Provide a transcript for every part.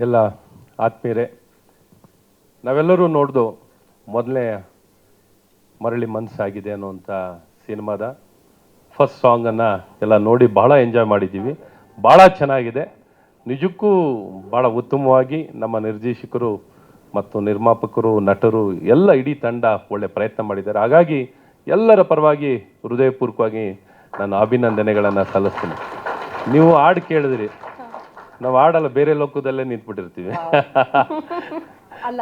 ಎಲ್ಲ ಆತ್ಮೀಯರೇ, ನಾವೆಲ್ಲರೂ ನೋಡ್ದು ಮೊದಲನೇ ಮರಳಿ ಮನಸ್ಸಾಗಿದೆ ಅನ್ನುವಂಥ ಸಿನಿಮಾದ ಫಸ್ಟ್ ಸಾಂಗನ್ನು ಎಲ್ಲ ನೋಡಿ ಭಾಳ ಎಂಜಾಯ್ ಮಾಡಿದ್ದೀವಿ. ಭಾಳ ಚೆನ್ನಾಗಿದೆ. ನಿಜಕ್ಕೂ ಭಾಳ ಉತ್ತಮವಾಗಿ ನಮ್ಮ ನಿರ್ದೇಶಕರು ಮತ್ತು ನಿರ್ಮಾಪಕರು, ನಟರು ಎಲ್ಲ ಇಡೀ ತಂಡ ಒಳ್ಳೆ ಪ್ರಯತ್ನ ಮಾಡಿದ್ದಾರೆ. ಹಾಗಾಗಿ ಎಲ್ಲರ ಪರವಾಗಿ ಹೃದಯಪೂರ್ವಕವಾಗಿ ನಾನು ಅಭಿನಂದನೆಗಳನ್ನು ಸಲ್ಲಿಸ್ತೀನಿ. ನೀವು ಹಾಡು ಕೇಳಿದ್ರಿ, ನಾವು ಹಾಡಲ್ಲ, ಬೇರೆ ಲೋಕದಲ್ಲೇ ನಿಂತ್ಬಿಟ್ಟಿರ್ತೀವಿ.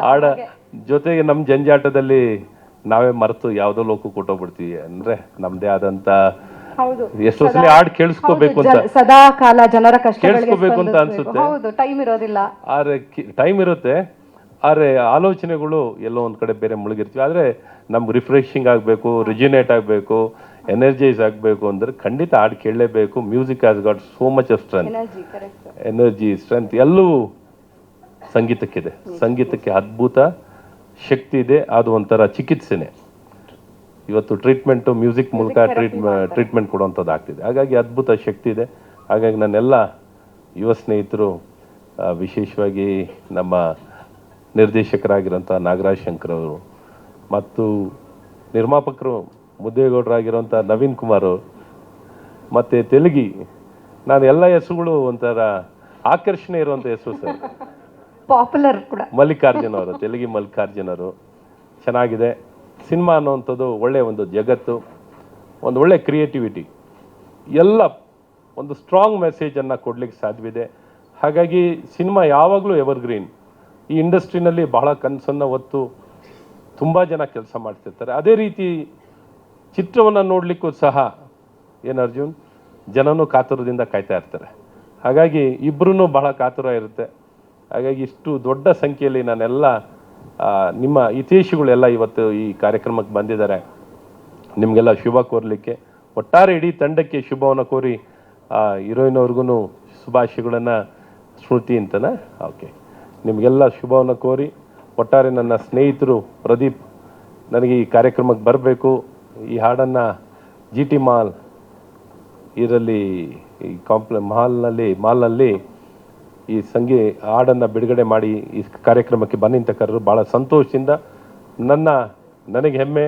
ಹಾಡ ಜೊತೆಗೆ ನಮ್ಮ ಜಂಜಾಟದಲ್ಲಿ ನಾವೇ ಮರೆತು ಯಾವುದೋ ಲೋಕಕ್ಕೆ ಕೊಟ್ಟೋಗ್ಬಿಡ್ತೀವಿ. ಅಂದ್ರೆ ನಮ್ದೇ ಆದಂತ ಎಷ್ಟೋ ಸಲ ಹಾಡು ಕೇಳಿಸ್ಕೋಬೇಕು ಅಂತ, ಸದಾ ಕಾಲ ಜನರ ಕಷ್ಟ ಕೇಳಿಸ್ಕೋಬೇಕು ಅಂತ ಅನ್ಸುತ್ತೆ. ಟೈಮ್ ಇರೋದಿಲ್ಲ, ಆದ್ರೆ ಟೈಮ್ ಇರುತ್ತೆ, ಆದ್ರೆ ಆಲೋಚನೆಗಳು ಎಲ್ಲೋ ಒಂದ್ ಕಡೆ ಬೇರೆ ಮುಳುಗಿರ್ತೀವಿ. ಆದ್ರೆ ನಮ್ಗೆ ರಿಫ್ರೆಶಿಂಗ್ ಆಗಬೇಕು, ರಿಜಿನೇಟ್ ಆಗಬೇಕು, ಎನರ್ಜೈಸ್ ಆಗಬೇಕು ಅಂದ್ರೆ ಖಂಡಿತ ಹಾಡು ಕೇಳಲೇಬೇಕು. Music has got so much of strength, energy, strength ಎಲ್ಲವೂ ಸಂಗೀತಕ್ಕಿದೆ. ಸಂಗೀತಕ್ಕೆ ಅದ್ಭುತ ಶಕ್ತಿ ಇದೆ. ಅದು ಒಂಥರ ಚಿಕಿತ್ಸೆನೆ. ಇವತ್ತು ಟ್ರೀಟ್ಮೆಂಟು ಮ್ಯೂಸಿಕ್ ಮೂಲಕ ಟ್ರೀಟ್ಮೆಂಟ್ ಕೊಡುವಂಥದ್ದು ಆಗ್ತಿದೆ. ಹಾಗಾಗಿ ಅದ್ಭುತ ಶಕ್ತಿ ಇದೆ. ಹಾಗಾಗಿ ನನ್ನೆಲ್ಲ ಯುವ ಸ್ನೇಹಿತರು, ವಿಶೇಷವಾಗಿ ನಮ್ಮ ನಿರ್ದೇಶಕರಾಗಿರೋಂಥ ನಾಗರಾಜ್ ಶಂಕರ್ ಅವರು ಮತ್ತು ನಿರ್ಮಾಪಕರು ಮುದ್ದೇಗೌಡರಾಗಿರೋಂಥ ನವೀನ್ ಕುಮಾರ್ ಅವರು ಮತ್ತು ತೆಲುಗಿ, ನಾನು ಎಲ್ಲ ಹೆಸರುಗಳು ಒಂಥರ ಆಕರ್ಷಣೆ ಇರುವಂಥ ಹೆಸರು ಸರ್. ಪಾಪ್ಯುಲರ್ ಕೂಡ ಮಲ್ಲಿಕಾರ್ಜುನ್ ಅವರು, ತೆಲುಗಿ ಮಲ್ಲಿಕಾರ್ಜುನ್ ಅವರು. ಚೆನ್ನಾಗಿದೆ. ಸಿನಿಮಾ ಅನ್ನೋವಂಥದ್ದು ಒಳ್ಳೆಯ ಒಂದು ಜಗತ್ತು, ಒಂದು ಒಳ್ಳೆ ಕ್ರಿಯೇಟಿವಿಟಿ, ಎಲ್ಲ ಒಂದು ಸ್ಟ್ರಾಂಗ್ ಮೆಸೇಜನ್ನು ಕೊಡಲಿಕ್ಕೆ ಸಾಧ್ಯವಿದೆ. ಹಾಗಾಗಿ ಸಿನಿಮಾ ಯಾವಾಗಲೂ ಎವರ್ಗ್ರೀನ್. ಈ ಇಂಡಸ್ಟ್ರಿನಲ್ಲಿ ಬಹಳ ಕನಸನ್ನು ಹೊತ್ತು ತುಂಬ ಜನ ಕೆಲಸ ಮಾಡ್ತಿರ್ತಾರೆ. ಅದೇ ರೀತಿ ಚಿತ್ರವನ್ನು ನೋಡಲಿಕ್ಕೂ ಸಹ ಏನು ಅರ್ಜುನ್, ಜನನೂ ಕಾತುರದಿಂದ ಕಾಯ್ತಾ ಇರ್ತಾರೆ. ಹಾಗಾಗಿ ಇಬ್ಬರೂ ಬಹಳ ಕಾತುರ ಇರುತ್ತೆ. ಹಾಗಾಗಿ ಇಷ್ಟು ದೊಡ್ಡ ಸಂಖ್ಯೆಯಲ್ಲಿ ನಾನೆಲ್ಲ ನಿಮ್ಮ ಹಿತೈಷಿಗಳೆಲ್ಲ ಇವತ್ತು ಈ ಕಾರ್ಯಕ್ರಮಕ್ಕೆ ಬಂದಿದ್ದಾರೆ. ನಿಮಗೆಲ್ಲ ಶುಭ ಕೋರಲಿಕ್ಕೆ, ಒಟ್ಟಾರೆ ಇಡೀ ತಂಡಕ್ಕೆ ಶುಭವನ್ನು ಕೋರಿ ಹೀರೋಯಿನ್ ಅವ್ರಿಗೂ ಶುಭಾಶಯಗಳನ್ನು, ಸ್ಮೃತಿ ಅಂತನ ಓಕೆ, ನಿಮಗೆಲ್ಲ ಶುಭವನ್ನು ಕೋರಿ, ಒಟ್ಟಾರೆ ನನ್ನ ಸ್ನೇಹಿತರು ಪ್ರದೀಪ್ ನನಗೆ ಈ ಕಾರ್ಯಕ್ರಮಕ್ಕೆ ಬರಬೇಕು, ಈ ಹಾಡನ್ನು ಜಿ ಟಿ ಮಾಲ್ ಇದರಲ್ಲಿ ಈ ಮಾಲ್ನಲ್ಲಿ ಈ ಹಾಡನ್ನು ಬಿಡುಗಡೆ ಮಾಡಿ ಈ ಕಾರ್ಯಕ್ರಮಕ್ಕೆ ಬನ್ನಿ ಅಂತ ಕರೆದು ಭಾಳ ಸಂತೋಷದಿಂದ, ನನಗೆ ಹೆಮ್ಮೆ.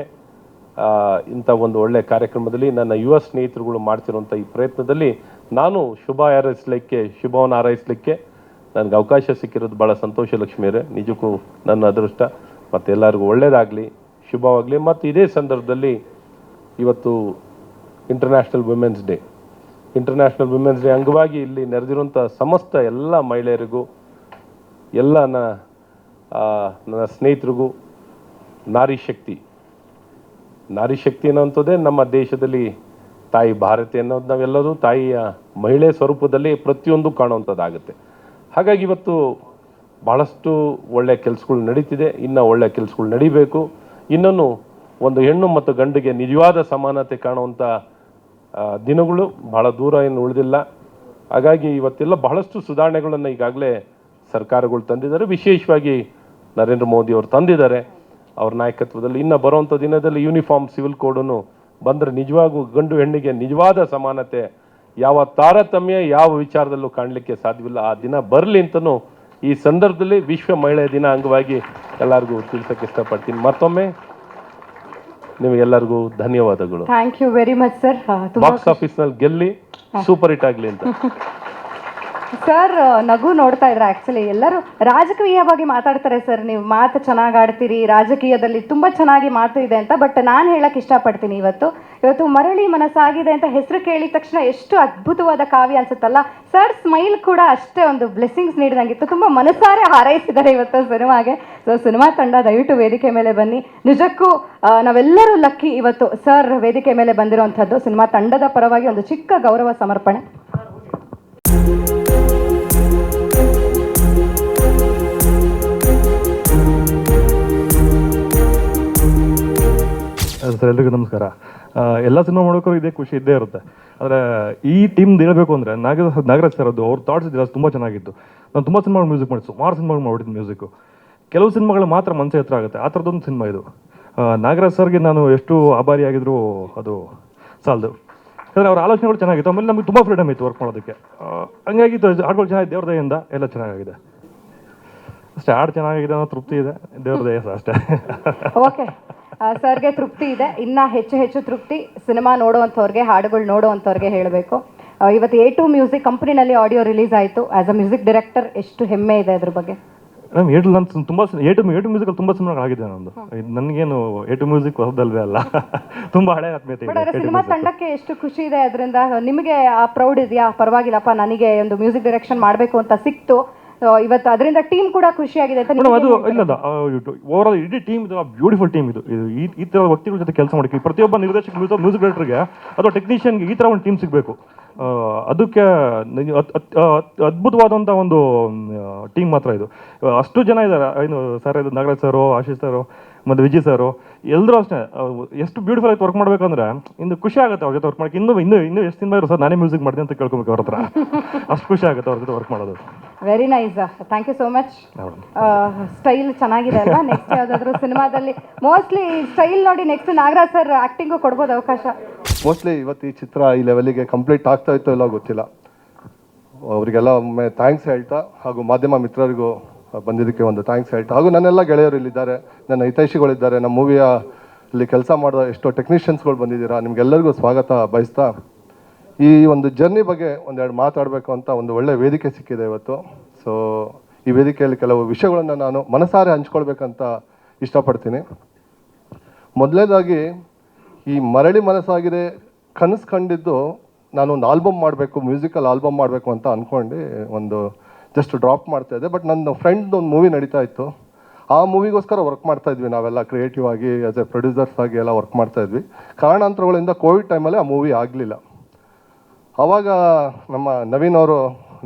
ಇಂಥ ಒಂದು ಒಳ್ಳೆಯ ಕಾರ್ಯಕ್ರಮದಲ್ಲಿ ನನ್ನ ಯುವ ಸ್ನೇಹಿತರುಗಳು ಮಾಡ್ತಿರುವಂಥ ಈ ಪ್ರಯತ್ನದಲ್ಲಿ ನಾನು ಶುಭವನ್ನು ಹಾರೈಸಲಿಕ್ಕೆ ನನಗೆ ಅವಕಾಶ ಸಿಕ್ಕಿರೋದು ಭಾಳ ಸಂತೋಷ. ಲಕ್ಷ್ಮಿಯರೇ, ನಿಜಕ್ಕೂ ನನ್ನ ಅದೃಷ್ಟ. ಮತ್ತು ಎಲ್ಲರಿಗೂ ಒಳ್ಳೆಯದಾಗಲಿ, ಶುಭವಾಗಲಿ. ಮತ್ತು ಇದೇ ಸಂದರ್ಭದಲ್ಲಿ ಇವತ್ತು ಇಂಟರ್ನ್ಯಾಷನಲ್ ವುಮೆನ್ಸ್ ಡೇ ಅಂಗವಾಗಿ ಇಲ್ಲಿ ನೆರೆದಿರುವಂಥ ಸಮಸ್ತ ಎಲ್ಲ ಮಹಿಳೆಯರಿಗೂ, ಎಲ್ಲ ನನ್ನ ಸ್ನೇಹಿತರಿಗೂ, ನಾರಿ ಶಕ್ತಿ ಅನ್ನೋಂಥದ್ದೇ ನಮ್ಮ ದೇಶದಲ್ಲಿ ತಾಯಿ ಭಾರತಿ ಅನ್ನೋದು ನಾವೆಲ್ಲರೂ ತಾಯಿಯ ಮಹಿಳೆ ಸ್ವರೂಪದಲ್ಲಿ ಪ್ರತಿಯೊಂದು ಕಾಣುವಂಥದ್ದಾಗುತ್ತೆ. ಹಾಗಾಗಿ ಇವತ್ತು ಭಾಳಷ್ಟು ಒಳ್ಳೆಯ ಕೆಲಸಗಳು ನಡೀತಿದೆ. ಇನ್ನು ಒಳ್ಳೆಯ ಕೆಲಸಗಳು ನಡೀಬೇಕು. ಇನ್ನೂ ಒಂದು ಹೆಣ್ಣು ಮತ್ತು ಗಂಡಿಗೆ ನಿಜವಾದ ಸಮಾನತೆ ಕಾಣುವಂಥ ದಿನಗಳು ಭಾಳ ದೂರ ಏನು ಉಳಿದಿಲ್ಲ. ಹಾಗಾಗಿ ಇವತ್ತೆಲ್ಲ ಬಹಳಷ್ಟು ಸುಧಾರಣೆಗಳನ್ನು ಈಗಾಗಲೇ ಸರ್ಕಾರಗಳು ತಂದಿದ್ದಾರೆ. ವಿಶೇಷವಾಗಿ ನರೇಂದ್ರ ಮೋದಿ ಅವರು ತಂದಿದ್ದಾರೆ. ಅವ್ರ ನಾಯಕತ್ವದಲ್ಲಿ ಇನ್ನು ಬರುವಂಥ ದಿನದಲ್ಲಿ ಯೂನಿಫಾರ್ಮ್ ಸಿವಿಲ್ ಕೋಡನ್ನು ಬಂದರೆ ನಿಜವಾಗೂ ಗಂಡು ಹೆಣ್ಣಿಗೆ ನಿಜವಾದ ಸಮಾನತೆ, ಯಾವ ತಾರತಮ್ಯ ಯಾವ ವಿಚಾರದಲ್ಲೂ ಕಾಣಲಿಕ್ಕೆ ಸಾಧ್ಯವಿಲ್ಲ. ಆ ದಿನ ಬರಲಿ ಅಂತಲೂ ಈ ಸಂದರ್ಭದಲ್ಲಿ ವಿಶ್ವ ಮಹಿಳೆಯ ದಿನ ಅಂಗವಾಗಿ ಎಲ್ಲರಿಗೂ ತಿಳಿಸೋಕ್ಕೆ ಇಷ್ಟಪಡ್ತೀನಿ. ಮತ್ತೊಮ್ಮೆ ನಿಮಗೆಲ್ಲರಿಗೂ ಧನ್ಯವಾದಗಳು. Thank you very much sir. Box ಆಫೀಸ್ನಲ್ಲಿ ಗೆಲ್ಲಿ, ಸೂಪರ್ ಹಿಟ್ ಆಗಲಿ ಅಂತ. ಸರ್ ನಗು ನೋಡ್ತಾ ಇದ್ರೆ ಆ್ಯಕ್ಚುಲಿ ಎಲ್ಲರೂ ರಾಜಕೀಯವಾಗಿ ಮಾತಾಡ್ತಾರೆ ಸರ್, ನೀವು ಮಾತು ಚೆನ್ನಾಗಿ ಆಡ್ತೀರಿ, ರಾಜಕೀಯದಲ್ಲಿ ತುಂಬ ಚೆನ್ನಾಗಿ ಮಾತು ಇದೆ ಅಂತ. ಬಟ್ ನಾನು ಹೇಳಕ್ಕೆ ಇಷ್ಟಪಡ್ತೀನಿ, ಇವತ್ತು ಮರಳಿ ಮನಸ್ಸಾಗಿದೆ ಅಂತ ಹೆಸರು ಕೇಳಿದ ತಕ್ಷಣ ಎಷ್ಟು ಅದ್ಭುತವಾದ ಕಾವ್ಯ ಅನ್ಸುತ್ತಲ್ಲ ಸರ್. ಸ್ಮೈಲ್ ಕೂಡ ಅಷ್ಟೇ ಒಂದು ಬ್ಲೆಸ್ಸಿಂಗ್ಸ್ ನೀಡಿದಂಗಿತ್ತು. ತುಂಬ ಮನಸಾರೆ ಹಾರೈಸಿದ್ದಾರೆ ಇವತ್ತು ಸಿನಿಮಾಗೆ. ಸೊ ಸಿನಿಮಾ ತಂಡ ದಯವಿಟ್ಟು ವೇದಿಕೆ ಮೇಲೆ ಬನ್ನಿ. ನಿಜಕ್ಕೂ ನಾವೆಲ್ಲರೂ ಲಕ್ಕಿ ಇವತ್ತು ಸರ್ ವೇದಿಕೆ ಮೇಲೆ ಬಂದಿರುವಂಥದ್ದು. ಸಿನಿಮಾ ತಂಡದ ಪರವಾಗಿ ಒಂದು ಚಿಕ್ಕ ಗೌರವ ಸಮರ್ಪಣೆ. ಸರ್ ಎಲ್ರಿಗೂ ನಮಸ್ಕಾರ. ಎಲ್ಲ ಸಿನಿಮಾ ಮಾಡೋಕ್ಕೂ ಇದೇ ಖುಷಿ ಇದ್ದೇ ಇರುತ್ತೆ. ಆದರೆ ಈ ಟೀಮ್ದು ಹೇಳಬೇಕು ಅಂದರೆ ನಾಗರಾಜ್ ಸರ್ ಅವ್ರ ಥಾಟ್ಸ್ ಇದೆಲ್ಲ ತುಂಬ ಚೆನ್ನಾಗಿತ್ತು. ನಾನು ತುಂಬ ಸಿನಿಮಾಗಳು ಮ್ಯೂಸಿಕ್ ಮಾಡಿ ಸುಮಾರು ಸಿನಿಮಾಗಳು ಮಾಡ್ಬಿಟ್ಟಿದ್ದು ಮ್ಯೂಸಿಕ್ಕು. ಕೆಲವು ಸಿನಿಮಾಗಳು ಮಾತ್ರ ಮನಸ್ಸು ಹತ್ರ ಆಗುತ್ತೆ, ಆ ಥರದೊಂದು ಸಿನಿಮಾ ಇದು. ನಾಗರಾಜ್ ಸರ್ಗೆ ನಾನು ಎಷ್ಟು ಆಭಾರಿಯಾಗಿದ್ರು ಅದು ಸಾಲದು. ಯಾಕಂದರೆ ಅವ್ರ ಆಲೋಚನೆಗಳು ಚೆನ್ನಾಗಿತ್ತು. ಆಮೇಲೆ ನಮಗೆ ತುಂಬ ಫ್ರೀಡಮ್ ಇತ್ತು ವರ್ಕ್ ಮಾಡೋದಕ್ಕೆ. ಹಂಗಾಗಿತ್ತು. ಹಾಡುಗಳು ಚೆನ್ನಾಗಿ ದೇವ್ರ ದಯೆಯಿಂದ ಎಲ್ಲ ಚೆನ್ನಾಗಿದೆ ಅಷ್ಟೇ. ಹಾಡು ಚೆನ್ನಾಗಿದೆ ಅನ್ನೋ ತೃಪ್ತಿ ಇದೆ, ದೇವ್ರ ದಯೆ ಅಷ್ಟೇ. ಓಕೆ, ಸರ್ಗೆ ತೃಪ್ತಿ ಇದೆ. ಇನ್ನು ಹೆಚ್ಚು ತೃಪ್ತಿ ಸಿನಿಮಾ ನೋಡುವಂಥವ್ರಿಗೆ, ಹಾಡುಗಳು ನೋಡುವಂಥವ್ರಿಗೆ ಹೇಳಬೇಕು. ಇವತ್ತು A2 ಮ್ಯೂಸಿಕ್ ಕಂಪ್ನಿನಲ್ಲಿ ಆಡಿಯೋ ರಿಲೀಸ್ ಆಯಿತು. ಆ್ಯಸ್ ಅ ಮ್ಯೂಸಿಕ್ ಡೈರೆಕ್ಟರ್ ಎಷ್ಟು ಹೆಮ್ಮೆ ಇದೆ ಅದ್ರ ಬಗ್ಗೆ? ನಾನು ತುಂಬ A2 ಮ್ಯೂಸಿಕಲ್ಲಿ ತುಂಬ ಸಿನಿಮಾಗಳಾಗಿದೆ ನಂದು. ನನಗೇನು A2 ಮ್ಯೂಸಿಕ್ ಹೊಸದಲ್ವೇ ಅಲ್ಲ, ತುಂಬ ಹಳೆ ಆತ್ಮೀಯತೆ ಬಟ್ ಇದೆ. ಸಿನಿಮಾ ತಂಡಕ್ಕೆ ಎಷ್ಟು ಖುಷಿ ಇದೆ ಅದರಿಂದ. ನಿಮಗೆ ಆ ಪ್ರೌಡ್ ಇದೆಯಾ? ಪರವಾಗಿಲ್ಲಪ್ಪ, ನನಗೆ ಒಂದು ಮ್ಯೂಸಿಕ್ ಡೈರೆಕ್ಷನ್ ಮಾಡಬೇಕು ಅಂತ ಸಿಕ್ತು, ಇವತ್ತು ಅದರಿಂದ ಟೀಮ್ ಕೂಡ ಖುಷಿಯಾಗಿದೆ ಅಂತ. ಅದು ಇಲ್ಲ, ಓವರ್ ಆಲ್ ಇಡೀ ಟೀಮ್ ಇದು ಬ್ಯೂಟಿಫುಲ್ ಟೀಮ್ ಇದು. ಈ ಥರ ವ್ಯಕ್ತಿಗಳ ಜೊತೆ ಕೆಲಸ ಮಾಡೋಕ್ಕೆ ಪ್ರತಿಯೊಬ್ಬ ನಿರ್ದೇಶಕ ಮ್ಯೂಸಿಕ್ ಡೈರೆಕ್ಟರ್ಗೆ ಅಥವಾ ಟೆಕ್ನಿಷಿಯನ್ಗೆ ಈ ಥರ ಒಂದು ಟೀಮ್ ಸಿಗಬೇಕು. ಅದಕ್ಕೆ ಅದ್ಭುತವಾದಂಥ ಒಂದು ಟೀಮ್ ಮಾತ್ರ ಇದು. ಅಷ್ಟು ಜನ ಇದ್ದಾರೆ. ಏನು ಸರ್, ಇದು ನಾಗರಾಜ್ ಸರು, ಆಶೀಶ್ ಸರು ಮತ್ತು ವಿಜಯ್ ಸರು ಎಲ್ಲರೂ ಅಷ್ಟೇ. ಎಷ್ಟು ಬ್ಯೂಟಿಫುಲ್ ಆಗಿ ವರ್ಕ್ ಮಾಡ್ಬೇಕಂದ್ರೆ ಇನ್ನು ಖುಷಿ ಆಗುತ್ತೆ ಅವ್ರ ಜೊತೆ ವರ್ಕ್ ಮಾಡೋಕ್ಕೆ. ಇನ್ನೂ ಎಷ್ಟು ದಿನ ಇರೋ ಸರ್ ನಾನೇ ಮ್ಯೂಸಿಕ್ ಮಾಡ್ತೀನಿ ಅಂತ ಕೇಳ್ಕೊಬೇಕು ಅವ್ರ ಹತ್ರ. ಅಷ್ಟು ಖುಷಿ ಆಗುತ್ತೆ ಅವ್ರ ಜೊತೆ ವರ್ಕ್ ಮಾಡೋದು. Very nice, thank you so much. Style ಚೆನ್ನಾಗಿದೆ ಅಲ್ವಾ? ನೆಕ್ಸ್ಟ್ ಯಾವುದಾದ್ರೂ ಸಿನಿಮಾದಲ್ಲಿ ಮೋಸ್ಟ್ಲಿ ಸ್ಟೈಲ್ ನೋಡಿ ನೆಕ್ಸ್ಟ್ ನಾಗರಾಜ್ ಸರ್ ಆ್ಯಕ್ಟಿಂಗು ಕೊಡ್ಬೋದು ಅವಕಾಶ. ಮೋಸ್ಟ್ಲಿ ಇವತ್ತು ಈ ಚಿತ್ರ ಈ ಲೆವೆಲಿಗೆ ಕಂಪ್ಲೀಟ್ ಆಗ್ತಾ ಇತ್ತೋ ಇಲ್ಲ ಗೊತ್ತಿಲ್ಲ. ಅವರಿಗೆಲ್ಲ ಒಮ್ಮೆ ಥ್ಯಾಂಕ್ಸ್ ಹೇಳ್ತಾ, ಹಾಗೂ ಮಾಧ್ಯಮ ಮಿತ್ರರಿಗೂ ಬಂದಿದ್ದಕ್ಕೆ ಒಂದು ಥ್ಯಾಂಕ್ಸ್ ಹೇಳ್ತಾ, ಹಾಗೂ ನನ್ನೆಲ್ಲ ಗೆಳೆಯರು ಇಲ್ಲಿದ್ದಾರೆ, ನನ್ನ ಹಿತೈಷಿಗಳಿದ್ದಾರೆ, ನಮ್ಮ ಮೂವಿಯಲ್ಲಿ ಕೆಲಸ ಮಾಡೋ ಎಷ್ಟೋ ಟೆಕ್ನಿಷಿಯನ್ಸ್ಗಳು ಬಂದಿದ್ದೀರಾ, ನಿಮಗೆಲ್ಲರಿಗೂ ಸ್ವಾಗತ ಬಯಸ್ತಾ ಈ ಒಂದು ಜರ್ನಿ ಬಗ್ಗೆ ಒಂದೆರಡು ಮಾತಾಡಬೇಕು ಅಂತ ಒಂದು ಒಳ್ಳೆ ವೇದಿಕೆ ಸಿಕ್ಕಿದೆ ಇವತ್ತು. ಸೊ ಈ ವೇದಿಕೆಯಲ್ಲಿ ಕೆಲವು ವಿಷಯಗಳನ್ನು ನಾನು ಮನಸಾರೆ ಹಂಚ್ಕೊಳ್ಬೇಕಂತ ಇಷ್ಟಪಡ್ತೀನಿ. ಮೊದಲನೇದಾಗಿ ಈ ಮರಳಿ ಮನಸ್ಸಾಗಿದೆ ಕನಸು ಕಂಡಿದ್ದು ನಾನು ಒಂದು ಆಲ್ಬಮ್ ಮಾಡಬೇಕು, ಮ್ಯೂಸಿಕಲ್ ಆಲ್ಬಮ್ ಮಾಡಬೇಕು ಅಂತ ಅಂದ್ಕೊಂಡು ಒಂದು ಜಸ್ಟ್ ಡ್ರಾಪ್ ಮಾಡ್ತಾಯಿದ್ದೆ. ಬಟ್ ನನ್ನ ಫ್ರೆಂಡ್ದು ಒಂದು ಮೂವಿ ನಡೀತಾ ಇತ್ತು. ಆ ಮೂವಿಗೋಸ್ಕರ ವರ್ಕ್ ಮಾಡ್ತಾಯಿದ್ವಿ ನಾವೆಲ್ಲ ಕ್ರಿಯೇಟಿವ್ ಆಗಿ, ಆ್ಯಸ್ ಎ ಪ್ರೊಡ್ಯೂಸರ್ಸ್ ಆಗಿ ಎಲ್ಲ ವರ್ಕ್ ಮಾಡ್ತಾಯಿದ್ವಿ. ಕಾರಣಾಂತರಗಳಿಂದ ಕೋವಿಡ್ ಟೈಮಲ್ಲಿ ಆ ಮೂವಿ ಆಗಲಿಲ್ಲ. ಆವಾಗ ನಮ್ಮ ನವೀನ್ ಅವರು,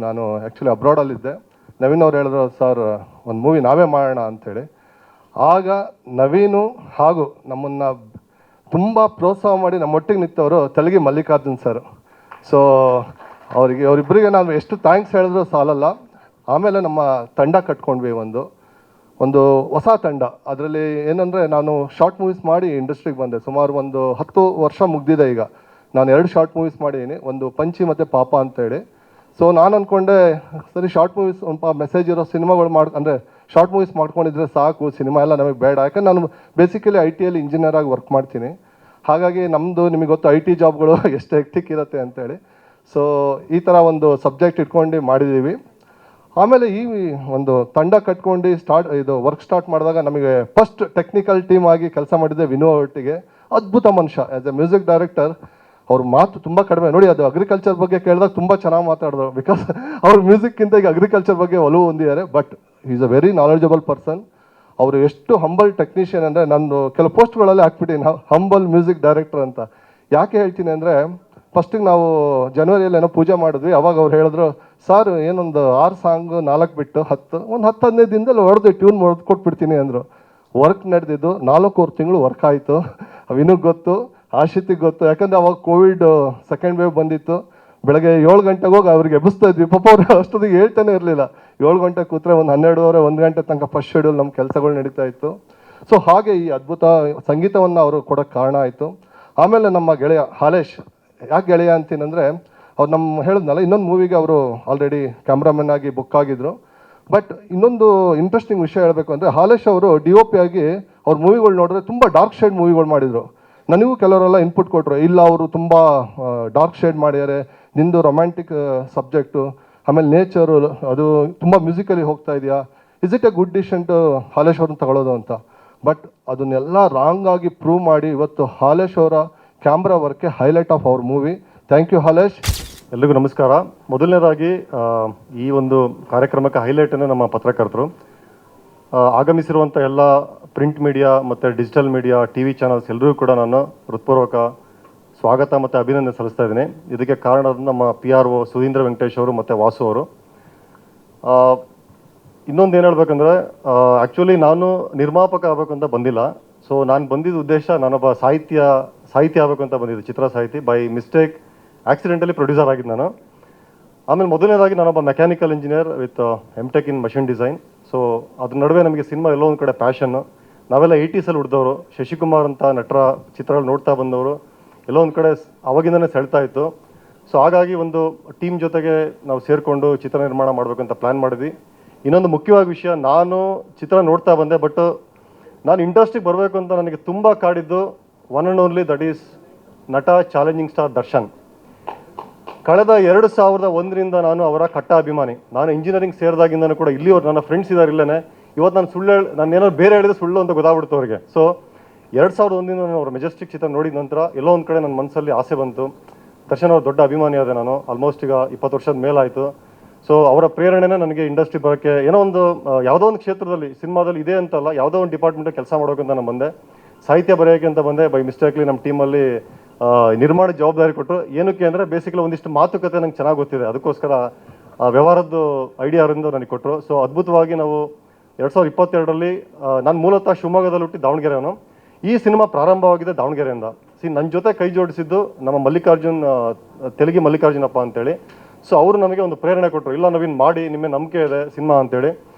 ನಾನು ಆ್ಯಕ್ಚುಲಿ ಅಬ್ರಾಡಲ್ಲಿದ್ದೆ, ನವೀನ್ ಅವ್ರು ಹೇಳಿದ್ರು ಸರ್ ಒಂದು ಮೂವಿ ನಾವೇ ಮಾಡೋಣ ಅಂಥೇಳಿ. ಆಗ ನವೀನು ಹಾಗೂ ನಮ್ಮನ್ನು ತುಂಬ ಪ್ರೋತ್ಸಾಹ ಮಾಡಿ ನಮ್ಮೊಟ್ಟಿಗೆ ನಿಂತವರು ತೆಲಗಿ ಮಲ್ಲಿಕಾರ್ಜುನ್ ಸರ್. ಸೊ ಅವರಿಬ್ಬರಿಗೆ ನಾನು ಎಷ್ಟು ಥ್ಯಾಂಕ್ಸ್ ಹೇಳಿದ್ರು ಸಾಲಲ್ಲ. ಆಮೇಲೆ ನಮ್ಮ ತಂಡ ಕಟ್ಕೊಂಡ್ವಿ, ಒಂದು ಹೊಸ ತಂಡ. ಅದರಲ್ಲಿ ಏನಂದರೆ ನಾನು ಶಾರ್ಟ್ ಮೂವೀಸ್ ಮಾಡಿ ಇಂಡಸ್ಟ್ರಿಗೆ ಬಂದೆ. ಸುಮಾರು ಒಂದು 10 ವರ್ಷ ಮುಗ್ದಿದೆ ಈಗ. ನಾನು 2 ಶಾರ್ಟ್ ಮೂವೀಸ್ ಮಾಡಿದ್ದೀನಿ, ಒಂದು ಪಂಚಿ ಮತ್ತು ಪಾಪ ಅಂತೇಳಿ. ಸೊ ನಾನು ಅಂದ್ಕೊಂಡೆ ಸರಿ ಶಾರ್ಟ್ ಮೂವೀಸ್ ಸ್ವಲ್ಪ ಮೆಸೇಜ್ ಇರೋ ಸಿನಿಮಾಗಳು ಅಂದರೆ ಶಾರ್ಟ್ ಮೂವೀಸ್ ಮಾಡ್ಕೊಂಡಿದ್ರೆ ಸಾಕು, ಸಿನಿಮಾ ಎಲ್ಲ ನಮಗೆ ಬೇಡ. ಯಾಕಂದ್ರೆ ನಾನು ಬೇಸಿಕಲಿ IT ಯಲ್ಲಿ ಇಂಜಿನಿಯರ್ ಆಗಿ ವರ್ಕ್ ಮಾಡ್ತೀನಿ. ಹಾಗಾಗಿ ನಮ್ಮದು ನಿಮಗೆ ಗೊತ್ತು IT ಜಾಬ್ಗಳು ಎಷ್ಟು ಹೆಕ್ಟಿಕ್ ಇರುತ್ತೆ ಅಂತೇಳಿ. ಸೊ ಈ ಥರ ಒಂದು ಸಬ್ಜೆಕ್ಟ್ ಇಟ್ಕೊಂಡು ಮಾಡಿದ್ದೀವಿ. ಆಮೇಲೆ ಈ ಒಂದು ತಂಡ ಕಟ್ಕೊಂಡು ವರ್ಕ್ ಸ್ಟಾರ್ಟ್ ಮಾಡಿದಾಗ ನಮಗೆ ಫಸ್ಟ್ ಟೆಕ್ನಿಕಲ್ ಟೀಮ್ ಆಗಿ ಕೆಲಸ ಮಾಡಿದ್ದೆ ವಿನು ಒಟ್ಟಿಗೆ. ಅದ್ಭುತ ಮನುಷ್ಯ. ಆ್ಯಸ್ ಎ ಮ್ಯೂಸಿಕ್ ಡೈರೆಕ್ಟರ್ ಅವ್ರ ಮಾತು ತುಂಬ ಕಡಿಮೆ. ನೋಡಿ, ಅದು ಅಗ್ರಿಕಲ್ಚರ್ ಬಗ್ಗೆ ಕೇಳಿದಾಗ ತುಂಬ ಚೆನ್ನಾಗಿ ಮಾತಾಡಿದ್ರು. ಬಿಕಾಸ್ ಅವ್ರ ಮ್ಯೂಸಿಕ್ಕಿಂತ ಈಗ ಅಗ್ರಿಕಲ್ಚರ್ ಬಗ್ಗೆ ಒಲವು ಹೊಂದಿದ್ದಾರೆ. But is a very knowledgeable person. ಅವರು ಎಷ್ಟು ಹಂಬಲ್ ಟೆಕ್ನಿಷಿಯನ್ ಅಂದರೆ, ನಾನು ಕೆಲವು ಪೋಸ್ಟ್ಗಳಲ್ಲಿ ಹಾಕ್ಬಿಟ್ಟಿನಿ ಹಂಬಲ್ ಮ್ಯೂಸಿಕ್ ಡೈರೆಕ್ಟರ್ ಅಂತ. ಯಾಕೆ ಹೇಳ್ತೀನಿ ಅಂದರೆ, ಫಸ್ಟಿಗೆ ನಾವು ಜನವರಿಯಲ್ಲಿ ಏನೋ ಪೂಜೆ ಮಾಡಿದ್ವಿ. ಅವಾಗ ಅವ್ರು ಹೇಳಿದ್ರು ಸರ್ ಏನೊಂದು 6 ಸಾಂಗು 4 ಬಿಟ್ಟು 10-15 ದಿನದಲ್ಲಿ ಹೊಡೆದು ಟ್ಯೂನ್ ಕೊಟ್ಬಿಡ್ತೀನಿ ಅಂದರು. ವರ್ಕ್ ನಡೆದಿದ್ದು 4 ತಿಂಗಳು ವರ್ಕ್ ಆಯಿತು. ವಿನುಗ್ ಗೊತ್ತು, ಆಶಿತಿಗೆ ಗೊತ್ತು. ಯಾಕಂದರೆ ಅವಾಗ ಕೋವಿಡ್ ಸೆಕೆಂಡ್ ವೇವ್ ಬಂದಿತ್ತು. ಬೆಳಗ್ಗೆ 7 ಗಂಟೆಗೆ ಹೋಗಿ ಅವ್ರಿಗೆ ಎಬ್ಬಿಸ್ತಾ ಇದ್ವಿ. ಪಾಪ ಅವ್ರು ಅಷ್ಟೊತ್ತಿಗೆ ಹೇಳ್ತಾನೆ ಇರಲಿಲ್ಲ. 7 ಗಂಟೆ ಕೂತ್ರೆ ಒಂದು 12:30 1 ಗಂಟೆ ತನಕ ಫಸ್ಟ್ ಶೆಡ್ಯೂಲ್ ನಮ್ಮ ಕೆಲಸಗಳು ನಡೀತಾ ಇತ್ತು. ಸೊ ಹಾಗೆ ಈ ಅದ್ಭುತ ಸಂಗೀತವನ್ನು ಅವರು ಕೊಡೋಕ್ಕೆ ಕಾರಣ ಆಯಿತು. ಆಮೇಲೆ ನಮ್ಮ ಗೆಳೆಯ ಹಾಲೇಶ್. ಯಾಕೆ ಗೆಳೆಯ ಅಂತೀನಂದರೆ, ಅವ್ರು ಹೇಳಿದ್ನಲ್ಲ, ಇನ್ನೊಂದು ಮೂವಿಗೆ ಅವರು ಆಲ್ರೆಡಿ ಕ್ಯಾಮ್ರಾಮನ್ ಆಗಿ ಬುಕ್ ಆಗಿದ್ರು. ಬಟ್ ಇನ್ನೊಂದು ಇಂಟ್ರೆಸ್ಟಿಂಗ್ ವಿಷಯ ಹೇಳಬೇಕು ಅಂದರೆ, ಹಾಲೇಶ್ ಅವರು DOP ಆಗಿ ಅವ್ರ ಮೂವಿಗಳು ನೋಡಿದ್ರೆ ತುಂಬ ಡಾರ್ಕ್ ಶೇಡ್ ಮೂವಿಗಳು ಮಾಡಿದರು. ನನಗೂ ಕೆಲವರೆಲ್ಲ ಇನ್ಪುಟ್ ಕೊಟ್ಟರು, ಇಲ್ಲ ಅವರು ತುಂಬ ಡಾರ್ಕ್ ಶೇಡ್ ಮಾಡಿದ್ದಾರೆ, ನಿಂದು ರೊಮ್ಯಾಂಟಿಕ್ ಸಬ್ಜೆಕ್ಟು, ಆಮೇಲೆ ನೇಚರು ಅದು ತುಂಬ ಮ್ಯೂಸಿಕಲಿ ಹೋಗ್ತಾ ಇದೆಯಾ, is it a good decision to Halesh ಅವ್ರನ್ನ ತಗೊಳ್ಳೋದು ಅಂತ. ಬಟ್ ಅದನ್ನೆಲ್ಲ ರಾಂಗ್ ಆಗಿ ಪ್ರೂವ್ ಮಾಡಿ ಇವತ್ತು ಹಾಲೇಶ್ ಅವರ ಕ್ಯಾಮ್ರಾ ವರ್ಕೆ highlight of our movie. Thank you Halesh. ಎಲ್ರಿಗೂ ನಮಸ್ಕಾರ. ಮೊದಲನೇದಾಗಿ ಈ ಒಂದು ಕಾರ್ಯಕ್ರಮಕ್ಕೆ ಹೈಲೈಟನ್ನು ನಮ್ಮ ಪತ್ರಕರ್ತರು, ಆಗಮಿಸಿರುವಂಥ ಎಲ್ಲ ಪ್ರಿಂಟ್ ಮೀಡಿಯಾ ಮತ್ತು digital media, T V channels ಎಲ್ಲರಿಗೂ ಕೂಡ ನಾನು ಹೃತ್ಪೂರ್ವಕ ಸ್ವಾಗತ ಮತ್ತು ಅಭಿನಂದನೆ ಸಲ್ಲಿಸ್ತಾ ಇದ್ದೀನಿ. ಇದಕ್ಕೆ ಕಾರಣ ನಮ್ಮ PRO ಸುಧೀಂದ್ರ ವೆಂಕಟೇಶ್ ಅವರು ಮತ್ತು ವಾಸು ಅವರು. ಇನ್ನೊಂದು ಏನು ಹೇಳ್ಬೇಕಂದ್ರೆ, ಆ್ಯಕ್ಚುಲಿ ನಾನು ನಿರ್ಮಾಪಕ ಆಗಬೇಕು ಅಂತ ಬಂದಿಲ್ಲ. ಸೊ ನಾನು ಬಂದಿದ್ದ ಉದ್ದೇಶ, ನಾನೊಬ್ಬ ಸಾಹಿತ್ಯ ಆಗಬೇಕು ಅಂತ ಬಂದಿದ್ದು, ಚಿತ್ರ ಸಾಹಿತಿ. ಬೈ ಮಿಸ್ಟೇಕ್ ಆಕ್ಸಿಡೆಂಟಲಿ ಪ್ರೊಡ್ಯೂಸರ್ ಆಗಿದ್ದು ನಾನು. ಆಮೇಲೆ ಮೊದಲನೇದಾಗಿ ನಾನೊಬ್ಬ mechanical engineer with MTech in machine design. So ಅದ್ರ ನಡುವೆ ನಮಗೆ ಸಿನಿಮಾ ಎಲ್ಲೋ ಒಂದು ಕಡೆ ಪ್ಯಾಷನ್ನು. ನಾವೆಲ್ಲ 80s ಹುಡ್ದವರು, ಶಶಿಕುಮಾರ್ ಅಂತ ನಟರ ಚಿತ್ರಗಳು ನೋಡ್ತಾ ಬಂದವರು, ಎಲ್ಲೋ ಒಂದು ಕಡೆ ಅವಾಗಿಂದನೇ ಸೆಳ್ತಾ ಇತ್ತು. ಸೊ ಹಾಗಾಗಿ ಒಂದು ಟೀಮ್ ಜೊತೆಗೆ ನಾವು ಸೇರಿಕೊಂಡು ಚಿತ್ರ ನಿರ್ಮಾಣ ಮಾಡಬೇಕಂತ ಪ್ಲ್ಯಾನ್ ಮಾಡಿದ್ವಿ. ಇನ್ನೊಂದು ಮುಖ್ಯವಾದ ವಿಷಯ, ನಾನು ಚಿತ್ರ ನೋಡ್ತಾ ಬಂದೆ, ಬಟ್ ನಾನು ಇಂಡಸ್ಟ್ರಿಗೆ ಬರಬೇಕು ಅಂತ ನನಗೆ ತುಂಬ ಕಾಡಿದ್ದು one and only, that is ನಟ ಚಾಲೆಂಜಿಂಗ್ ಸ್ಟಾರ್ ದರ್ಶನ್. ಕಳೆದ 2001ರಿಂದ ನಾನು ಅವರ ಕಟ್ಟ ಅಭಿಮಾನಿ. ನಾನು ಇಂಜಿನಿಯರಿಂಗ್ ಸೇರಿದಾಗಿಂದನೂ ಕೂಡ ಇಲ್ಲಿಯವ್ರು ನನ್ನ ಫ್ರೆಂಡ್ಸ್ ಇದ್ದಾರೆ ಇಲ್ಲೇ. ಇವತ್ತು ನಾನು ಏನಾದ್ರು ಬೇರೆ ಹೇಳಿದ್ರೆ ಸುಳ್ಳು ಅಂತ ಗೊತ್ತಾಗ್ಬಿಡ್ತು ಅವ್ರಿಗೆ. ಸೊ 2001ರಿಂದ ನಾನು ಅವ್ರ ಮೆಜೆಸ್ಟಿಕ್ ಚಿತ್ರ ನೋಡಿದ ನಂತರ ಎಲ್ಲೋ ಒಂದು ಕಡೆ ನನ್ನ ಮನಸ್ಸಲ್ಲಿ ಆಸೆ ಬಂತು. ದರ್ಶನ್ ಅವ್ರ ದೊಡ್ಡ ಅಭಿಮಾನಿ ಆದೆ ನಾನು, ಆಲ್ಮೋಸ್ಟ್ ಈಗ 20 ವರ್ಷದ ಮೇಲಾಯಿತು. ಸೊ ಅವರ ಪ್ರೇರಣೆನೇ ನನಗೆ ಇಂಡಸ್ಟ್ರಿ ಬರೋಕ್ಕೆ, ಏನೋ ಒಂದು ಯಾವುದೋ ಒಂದು ಕ್ಷೇತ್ರದಲ್ಲಿ ಸಿನಿಮಾದಲ್ಲಿ ಇದೆ ಅಂತಲ್ಲ, ಯಾವುದೋ ಒಂದು ಡಿಪಾರ್ಟ್ಮೆಂಟಲ್ಲಿ ಕೆಲಸ ಮಾಡೋಕ್ಕಂತ ನಾನು ಬಂದೆ. ಸಾಹಿತ್ಯ ಬರೆಯೋಕ್ಕೆ ಅಂತ ಬಂದೆ. ಬೈ ಮಿಸ್ಟೇಕ್ಲಿ ನಮ್ಮ ಟೀಮಲ್ಲಿ ನಿರ್ಮಾಣ ಜವಾಬ್ದಾರಿ ಕೊಟ್ಟರು. ಏನಕ್ಕೆ ಅಂದರೆ ಬೇಸಿಕಲಿ ಒಂದಿಷ್ಟು ಮಾತುಕತೆ ನಂಗೆ ಚೆನ್ನಾಗಿ ಗೊತ್ತಿದೆ, ಅದಕ್ಕೋಸ್ಕರ ವ್ಯವಹಾರದ್ದು ಐಡಿಯಾ ಅವರಿಂದ ನನಗೆ ಕೊಟ್ಟರು. ಸೊ ಅದ್ಭುತವಾಗಿ ನಾವು 2022ರಲ್ಲಿ, ನಾನು ಮೂಲತಃ ಶಿವಮೊಗ್ಗದಲ್ಲಿ ಹುಟ್ಟಿ ದಾವಣಗೆರೆಯವನು. ಈ ಸಿನಿಮಾ ಪ್ರಾರಂಭವಾಗಿದೆ ದಾವಣಗೆರೆಯಿಂದ. ನನ್ನ ಜೊತೆ ಕೈ ಜೋಡಿಸಿದ್ದು ನಮ್ಮ ತೆಲುಗಿ ಮಲ್ಲಿಕಾರ್ಜುನಪ್ಪ ಅಂತೇಳಿ. ಸೊ ಅವರು ನಮಗೆ ಒಂದು ಪ್ರೇರಣೆ ಕೊಟ್ಟರು, ಇಲ್ಲ ನವೀನ್ ಮಾಡಿ, ನಿಮಗೆ ನಂಬಿಕೆ ಇದೆ ಸಿನಿಮಾ ಅಂತೇಳಿ.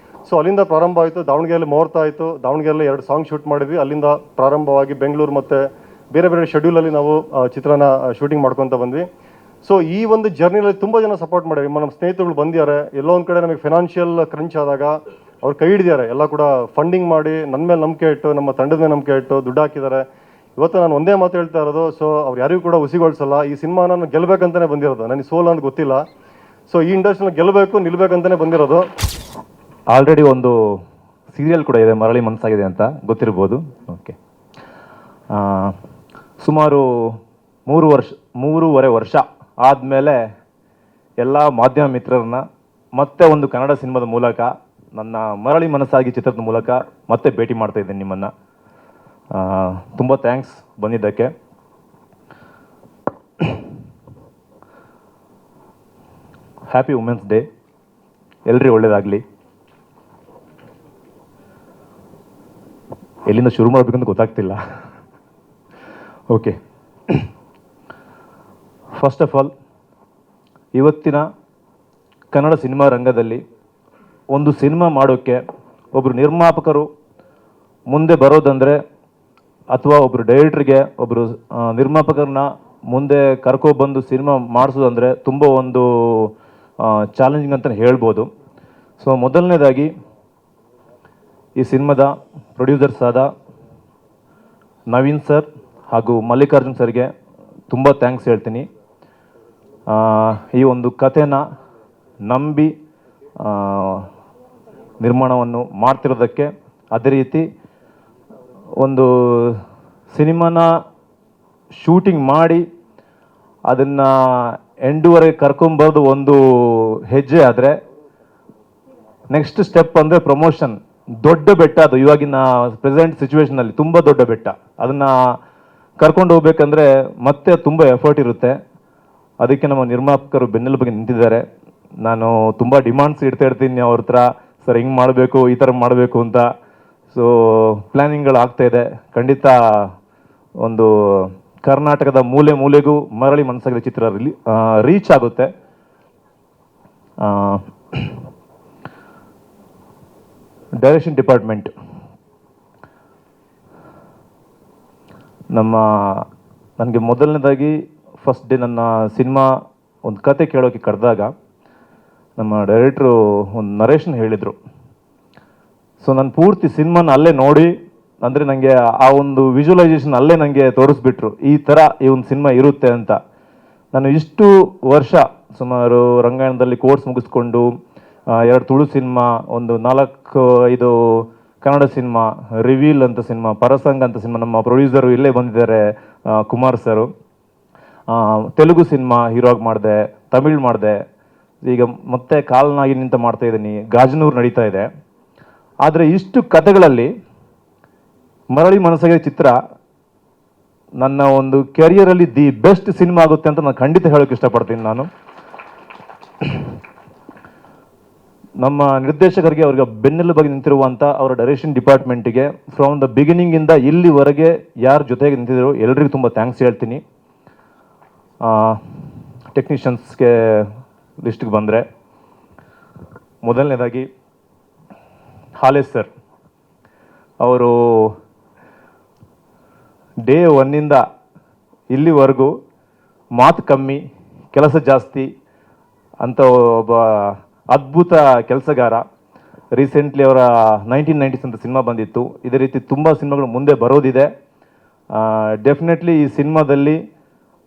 ಸೊ ಅಲ್ಲಿಂದ ಪ್ರಾರಂಭ ಆಯಿತು. ದಾವಣಗೆರೆಯಲ್ಲಿ ಮುಹೂರ್ತ ಆಯಿತು. ದಾವಣಗೆರೆಯಲ್ಲಿ 2 ಸಾಂಗ್ ಶೂಟ್ ಮಾಡಿದ್ವಿ. ಅಲ್ಲಿಂದ ಪ್ರಾರಂಭವಾಗಿ ಬೆಂಗಳೂರು ಮತ್ತು ಬೇರೆ ಬೇರೆ ಶೆಡ್ಯೂಲಲ್ಲಿ ನಾವು ಚಿತ್ರನ ಶೂಟಿಂಗ್ ಮಾಡ್ಕೊತ ಬಂದ್ವಿ. ಸೊ ಈ ಒಂದು ಜರ್ನಿಯಲ್ಲಿ ತುಂಬ ಜನ ಸಪೋರ್ಟ್ ಮಾಡಿರಿ. ನಮ್ಮ ಸ್ನೇಹಿತರುಗಳು ಬಂದಿದ್ದಾರೆ. ಎಲ್ಲೋ ಒಂದು ಕಡೆ ನಮಗೆ ಫೈನಾನ್ಷಿಯಲ್ ಕ್ರಂಚ್ ಆದಾಗ ಅವ್ರು ಕೈ ಹಿಡಿದಿದ್ದಾರೆ. ಎಲ್ಲ ಕೂಡ ಫಂಡಿಂಗ್ ಮಾಡಿ ನನ್ನ ಮೇಲೆ ನಂಬಿಕೆ ಇಟ್ಟು, ನಮ್ಮ ತಂಡದ ಮೇಲೆ ನಂಬಿಕೆ ಇಟ್ಟು ದುಡ್ಡು ಹಾಕಿದ್ದಾರೆ. ಇವತ್ತು ನಾನು ಒಂದೇ ಮಾತು ಹೇಳ್ತಾ ಇರೋದು, ಸೊ ಅವ್ರು ಯಾರಿಗೂ ಕೂಡ ಹುಸಿಗೊಳಿಸಲ್ಲ. ಈ ಸಿನಿಮಾ ನಾನು ಗೆಲ್ಲಬೇಕಂತಲೇ ಬಂದಿರೋದು, ನನಗೆ ಸೋಲು ಅಂತ ಗೊತ್ತಿಲ್ಲ. ಸೊ ಈ ಇಂಡಸ್ಟ್ರಿನ ಗೆಲ್ಲಬೇಕು, ನಿಲ್ಲಬೇಕಂತಲೇ ಬಂದಿರೋದು. ಆಲ್ರೆಡಿ ಒಂದು ಸೀರಿಯಲ್ ಕೂಡ ಇದೆ, ಮರಳಿ ಮನಸ್ಸಾಗಿದೆ ಅಂತ, ಗೊತ್ತಿರ್ಬೋದು. ಓಕೆ, ಸುಮಾರು 3.5 ವರ್ಷ ಆದಮೇಲೆ ಎಲ್ಲ ಮಾಧ್ಯಮ ಮಿತ್ರರನ್ನ ಮತ್ತೆ ಒಂದು ಕನ್ನಡ ಸಿನಿಮಾದ ಮೂಲಕ, ನನ್ನ ಮರಳಿ ಮನಸ್ಸಾಗಿ ಚಿತ್ರದ ಮೂಲಕ ಮತ್ತೆ ಭೇಟಿ ಮಾಡ್ತಾ ಇದ್ದೀನಿ ನಿಮ್ಮನ್ನು. ತುಂಬ ಥ್ಯಾಂಕ್ಸ್ ಬಂದಿದ್ದಕ್ಕೆ. Happy women's day. ಎಲ್ರಿಗೂ ಒಳ್ಳೇದಾಗಲಿ. ಎಲ್ಲಿಂದ ಶುರು ಮಾಡಬೇಕಂತ ಗೊತ್ತಾಗ್ತಿಲ್ಲ. ಓಕೆ, ಫಸ್ಟ್ ಆಫ್ ಆಲ್, ಇವತ್ತಿನ ಕನ್ನಡ ಸಿನಿಮಾ ರಂಗದಲ್ಲಿ ಒಂದು ಸಿನಿಮಾ ಮಾಡೋಕ್ಕೆ ಒಬ್ಬರು ನಿರ್ಮಾಪಕರು ಮುಂದೆ ಬರೋದಂದರೆ, ಅಥವಾ ಒಬ್ಬರು ಡೈರೆಕ್ಟ್ರಿಗೆ ಒಬ್ಬರು ನಿರ್ಮಾಪಕರನ್ನ ಮುಂದೆ ಕರ್ಕೊಬಂದು ಸಿನಿಮಾ ಮಾಡಿಸೋದಂದರೆ ತುಂಬ ಒಂದು ಚಾಲೆಂಜಿಂಗ್ ಅಂತಲೇ ಹೇಳ್ಬೋದು. ಸೊ ಮೊದಲನೇದಾಗಿ ಈ ಸಿನಿಮಾದ ಪ್ರೊಡ್ಯೂಸರ್ಸ್ ಆದ ನವೀನ್ ಸರ್ ಹಾಗೂ ಮಲ್ಲಿಕಾರ್ಜುನ್ ಸರ್ಗೆ ತುಂಬ ಥ್ಯಾಂಕ್ಸ್ ಹೇಳ್ತೀನಿ. ಈ ಒಂದು ಕಥೆನ ನಂಬಿ ನಿರ್ಮಾಣವನ್ನು ಮಾಡ್ತಿರೋದಕ್ಕೆ, ಅದೇ ರೀತಿ ಒಂದು ಸಿನಿಮಾನ ಶೂಟಿಂಗ್ ಮಾಡಿ ಅದನ್ನು ಎಂಡುವರೆಗೆ ಕರ್ಕೊಂಬರೋದು ಒಂದು ಹೆಜ್ಜೆ. ಆದರೆ ನೆಕ್ಸ್ಟ್ ಸ್ಟೆಪ್ ಅಂದರೆ ಪ್ರಮೋಷನ್. ದೊಡ್ಡ ಬೆಟ್ಟ ಅದು, ಇವಾಗಿನ ಪ್ರೆಸೆಂಟ್ ಸಿಚುವೇಶನಲ್ಲಿ ತುಂಬ ದೊಡ್ಡ ಬೆಟ್ಟ. ಅದನ್ನು ಕರ್ಕೊಂಡು ಹೋಗ್ಬೇಕಂದ್ರೆ ಮತ್ತೆ ತುಂಬ ಎಫರ್ಟ್ ಇರುತ್ತೆ. ಅದಕ್ಕೆ ನಮ್ಮ ನಿರ್ಮಾಪಕರು ಬೆನ್ನೆಲುಬಿಗೆ ನಿಂತಿದ್ದಾರೆ. ನಾನು ತುಂಬ ಡಿಮಾಂಡ್ಸ್ ಇಡ್ತಾ ಇರ್ತೀನಿ ಅವ್ರ ಹತ್ರ, ಸರ್ ಹಿಂಗೆ ಮಾಡಬೇಕು, ಈ ಥರ ಮಾಡಬೇಕು ಅಂತ. ಸೊ ಪ್ಲ್ಯಾನಿಂಗ್ಗಳು ಆಗ್ತಾಯಿದೆ. ಖಂಡಿತ ಒಂದು ಕರ್ನಾಟಕದ ಮೂಲೆ ಮೂಲೆಗೂ ಮರಳಿ ಮನಸ್ಸಾಗಿದೆ ಚಿತ್ರ ರೀಚ್ ಆಗುತ್ತೆ. ಡೈರೆಕ್ಷನ್ ಡಿಪಾರ್ಟ್ಮೆಂಟ್, ನನಗೆ ಮೊದಲನೇದಾಗಿ ಫಸ್ಟ್ ಡೇ ನನ್ನ ಸಿನಿಮಾ ಒಂದು ಕತೆ ಕೇಳೋಕ್ಕೆ ಕರೆದಾಗ ನಮ್ಮ ಡೈರೆಕ್ಟ್ರು ಒಂದು ನರೇಶನ್ ಹೇಳಿದರು. ಸೊ ನಾನು ಪೂರ್ತಿ ಸಿನಿಮಾನ ಅಲ್ಲೇ ನೋಡಿ, ಅಂದರೆ ನನಗೆ ಆ ಒಂದು ವಿಜುವಲೈಸೇಷನ್ ಅಲ್ಲೇ ನನಗೆ ತೋರಿಸ್ಬಿಟ್ರು, ಈ ಥರ ಈ ಒಂದು ಸಿನಿಮಾ ಇರುತ್ತೆ ಅಂತ. ನಾನು ಇಷ್ಟು ವರ್ಷ ಸುಮಾರು ರಂಗಾಯಣದಲ್ಲಿ ಕೋರ್ಸ್ ಮುಗಿಸ್ಕೊಂಡು 2 ತುಳು ಸಿನಿಮಾ, ಒಂದು 4-5 ಕನ್ನಡ ಸಿನಿಮಾ, ರಿವೀಲ್ ಅಂತ ಸಿನಿಮಾ, ಪರಸಂಗ ಅಂತ ಸಿನಿಮಾ, ನಮ್ಮ ಪ್ರೊಡ್ಯೂಸರು ಇಲ್ಲೇ ಬಂದಿದ್ದಾರೆ ಕುಮಾರ್ ಸರು. ತೆಲುಗು ಸಿನಿಮಾ ಹೀರೋ ಆಗಿ ಮಾಡಿದೆ, ತಮಿಳ್ ಮಾಡಿದೆ, ಈಗ ಮತ್ತೆ ಕಾಲ್ನಾಗಿ ನಿಂತ ಮಾಡ್ತಾ ಇದ್ದೀನಿ, ಗಾಜನೂರು ನಡೀತಾ ಇದೆ. ಆದರೆ ಇಷ್ಟು ಕಥೆಗಳಲ್ಲಿ ಮರಳಿ ಮನಸ್ಸಾಗಿದೆ ಚಿತ್ರ ನನ್ನ ಒಂದು ಕೆರಿಯರಲ್ಲಿ ದಿ ಬೆಸ್ಟ್ ಸಿನಿಮಾ ಆಗುತ್ತೆ ಅಂತ ನಾನು ಖಂಡಿತ ಹೇಳೋಕೆ ಇಷ್ಟಪಡ್ತೀನಿ. ನಾನು ನಮ್ಮ ನಿರ್ದೇಶಕರಿಗೆ, ಅವ್ರಿಗೆ ಬೆನ್ನೆಲುಬಾಗಿ ನಿಂತಿರುವಂಥ ಅವರ ಡೈರೆಕ್ಷನ್ ಡಿಪಾರ್ಟ್ಮೆಂಟಿಗೆ ಫ್ರಮ್ ದ ಬಿಗಿನಿಂಗಿಂದ ಇಲ್ಲಿವರೆಗೆ ಯಾರ ಜೊತೆಗೆ ನಿಂತಿದ್ರು ಎಲ್ರಿಗೂ ತುಂಬ ಥ್ಯಾಂಕ್ಸ್ ಹೇಳ್ತೀನಿ. ಟೆಕ್ನಿಷಿಯನ್ಸ್ಗೆ ಲಿಸ್ಟ್ಗೆ ಬಂದರೆ, ಮೊದಲನೇದಾಗಿ ಹಾಲೇಶ್ ಸರ್, ಅವರು ಡೇ 1 ಇಲ್ಲಿವರೆಗೂ ಮಾತು ಕಮ್ಮಿ ಕೆಲಸ ಜಾಸ್ತಿ ಅಂತ ಒಬ್ಬ ಅದ್ಭುತ ಕೆಲಸಗಾರ. ರೀಸೆಂಟ್ಲಿ ಅವರ 1990s ಅಂತ ಸಿನಿಮಾ ಬಂದಿತ್ತು. ಇದೇ ರೀತಿ ತುಂಬ ಸಿನಿಮಾಗಳು ಮುಂದೆ ಬರೋದಿದೆ. ಡೆಫಿನೆಟ್ಲಿ ಈ ಸಿನಿಮಾದಲ್ಲಿ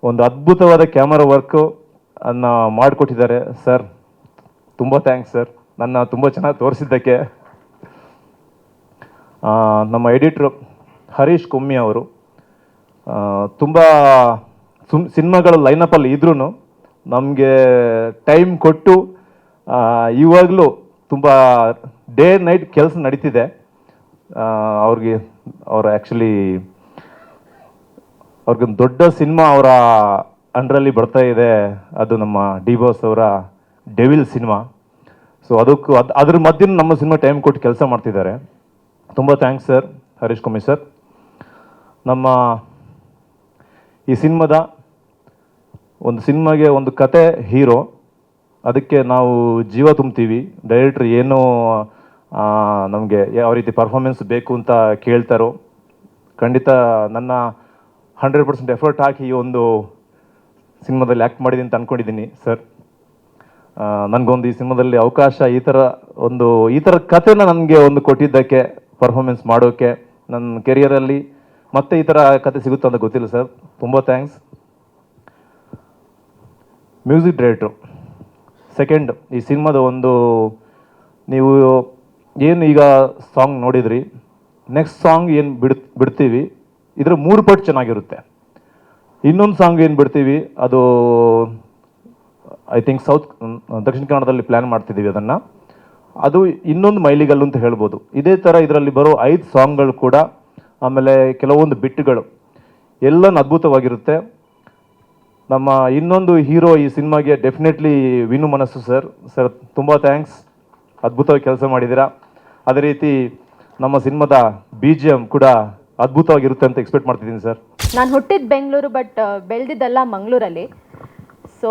ಒಂದು ಅದ್ಭುತವಾದ ಕ್ಯಾಮರಾ ವರ್ಕು ಅನ್ನು ಮಾಡಿಕೊಟ್ಟಿದ್ದಾರೆ ಸರ್. ತುಂಬ ಥ್ಯಾಂಕ್ಸ್ ಸರ್, ನನ್ನ ತುಂಬ ಚೆನ್ನಾಗಿ ತೋರಿಸಿದ್ದಕ್ಕೆ. ನಮ್ಮ ಎಡಿಟ್ರು ಹರೀಶ್ ಕೊಮ್ಮಿ ಅವರು ತುಂಬ ಸಿನಿಮಾಗಳ ಲೈನಪ್ಪಲ್ಲಿ ಇದ್ರೂ ನಮಗೆ ಟೈಮ್ ಕೊಟ್ಟು ಇವಾಗಲೂ ತುಂಬ ಡೇ ನೈಟ್ ಕೆಲಸ ನಡೀತಿದೆ. ಅವ್ರು ಆ್ಯಕ್ಚುಲಿ ಅವ್ರಿಗೊಂದು ದೊಡ್ಡ ಸಿನಿಮಾ ಅವರ ಅಂಡರಲ್ಲಿ ಬರ್ತಾ ಇದೆ, ಅದು ನಮ್ಮ ಡಿ ಬಾಸ್ ಅವರ ಡೆವಿಲ್ ಸಿನಿಮಾ. ಸೊ ಅದ್ರ ಮಧ್ಯೆ ನಮ್ಮ ಸಿನಿಮಾ ಟೈಮ್ ಕೊಟ್ಟು ಕೆಲಸ ಮಾಡ್ತಿದ್ದಾರೆ. ತುಂಬ ಥ್ಯಾಂಕ್ಸ್ ಸರ್, ಹರೀಶ್ ಕೊಮ್ಮಿ ಸರ್. ನಮ್ಮ ಈ ಸಿನಿಮಾದ ಒಂದು ಸಿನಿಮಾಗೆ ಒಂದು ಕತೆ ಹೀರೋ, ಅದಕ್ಕೆ ನಾವು ಜೀವ ತುಂಬ್ತೀವಿ. ಡೈರೆಕ್ಟ್ರ್ ಏನೋ ನಮಗೆ ಯಾವ ರೀತಿ ಪರ್ಫಾರ್ಮೆನ್ಸ್ ಬೇಕು ಅಂತ ಕೇಳ್ತಾರೋ, ಖಂಡಿತ ನನ್ನ 100% ಎಫರ್ಟ್ ಹಾಕಿ ಈ ಒಂದು ಸಿನಿಮಾದಲ್ಲಿ ಆ್ಯಕ್ಟ್ ಮಾಡಿದ್ದೀನಿ ಅಂತ ಅಂದ್ಕೊಂಡಿದ್ದೀನಿ ಸರ್. ನನಗೊಂದು ಈ ಸಿನಿಮಾದಲ್ಲಿ ಅವಕಾಶ, ಈ ಥರ ಕಥೆನ ನನಗೆ ಒಂದು ಕೊಟ್ಟಿದ್ದಕ್ಕೆ, ಪರ್ಫಾರ್ಮೆನ್ಸ್ ಮಾಡೋಕ್ಕೆ, ನನ್ನ ಕೆರಿಯರಲ್ಲಿ ಮತ್ತೆ ಈ ಥರ ಕತೆ ಸಿಗುತ್ತೆ ಅಂತ ಗೊತ್ತಿಲ್ಲ ಸರ್. ತುಂಬ ಥ್ಯಾಂಕ್ಸ್. ಮ್ಯೂಸಿಕ್ ಡೈರೆಕ್ಟ್ರು ಸೆಕೆಂಡ್, ಈ ಸಿನಿಮಾದ ಒಂದು ನೀವು ಏನು ಈಗ ಸಾಂಗ್ ನೋಡಿದ್ರಿ, ನೆಕ್ಸ್ಟ್ ಸಾಂಗ್ ಏನು ಬಿಡ್ತೀವಿ ಇದರ 3 ಪಟ್ಟು ಚೆನ್ನಾಗಿರುತ್ತೆ. ಇನ್ನೊಂದು ಸಾಂಗ್ ಏನು ಬಿಡ್ತೀವಿ ಅದು ಐ ಥಿಂಕ್ ದಕ್ಷಿಣ ಕನ್ನಡದಲ್ಲಿ ಪ್ಲ್ಯಾನ್ ಮಾಡ್ತಿದ್ದೀವಿ ಅದನ್ನು, ಅದು ಇನ್ನೊಂದು ಮೈಲಿಗಲ್ಲು ಅಂತ ಹೇಳ್ಬೋದು. ಇದೇ ಥರ ಇದರಲ್ಲಿ ಬರೋ 5 ಸಾಂಗ್ಗಳು ಕೂಡ, ಆಮೇಲೆ ಕೆಲವೊಂದು ಬಿಟ್ಟುಗಳು ಎಲ್ಲ ಅದ್ಭುತವಾಗಿರುತ್ತೆ. ನಮ್ಮ ಇನ್ನೊಂದು ಹೀರೋ ಈ ಸಿನಿಮಾಗೆ ಡೆಫಿನೆಟ್ಲಿ ವಿನು ಮನಸ್ಸು ಸರ್. ಸರ್ ತುಂಬ ಥ್ಯಾಂಕ್ಸ್, ಅದ್ಭುತವಾಗಿ ಕೆಲಸ ಮಾಡಿದ್ದೀರಾ. ಅದೇ ರೀತಿ ನಮ್ಮ ಸಿನಿಮಾದ BGM ಕೂಡ ಅದ್ಭುತವಾಗಿರುತ್ತೆ ಅಂತ ಎಕ್ಸ್ಪೆಕ್ಟ್ ಮಾಡ್ತಿದ್ದೀನಿ ಸರ್. ನಾನು ಹುಟ್ಟಿದ್ದು ಬೆಂಗಳೂರು, ಬಟ್ ಬೆಳೆದಿದ್ದೆಲ್ಲ ಮಂಗಳೂರಲ್ಲಿ. ಸೊ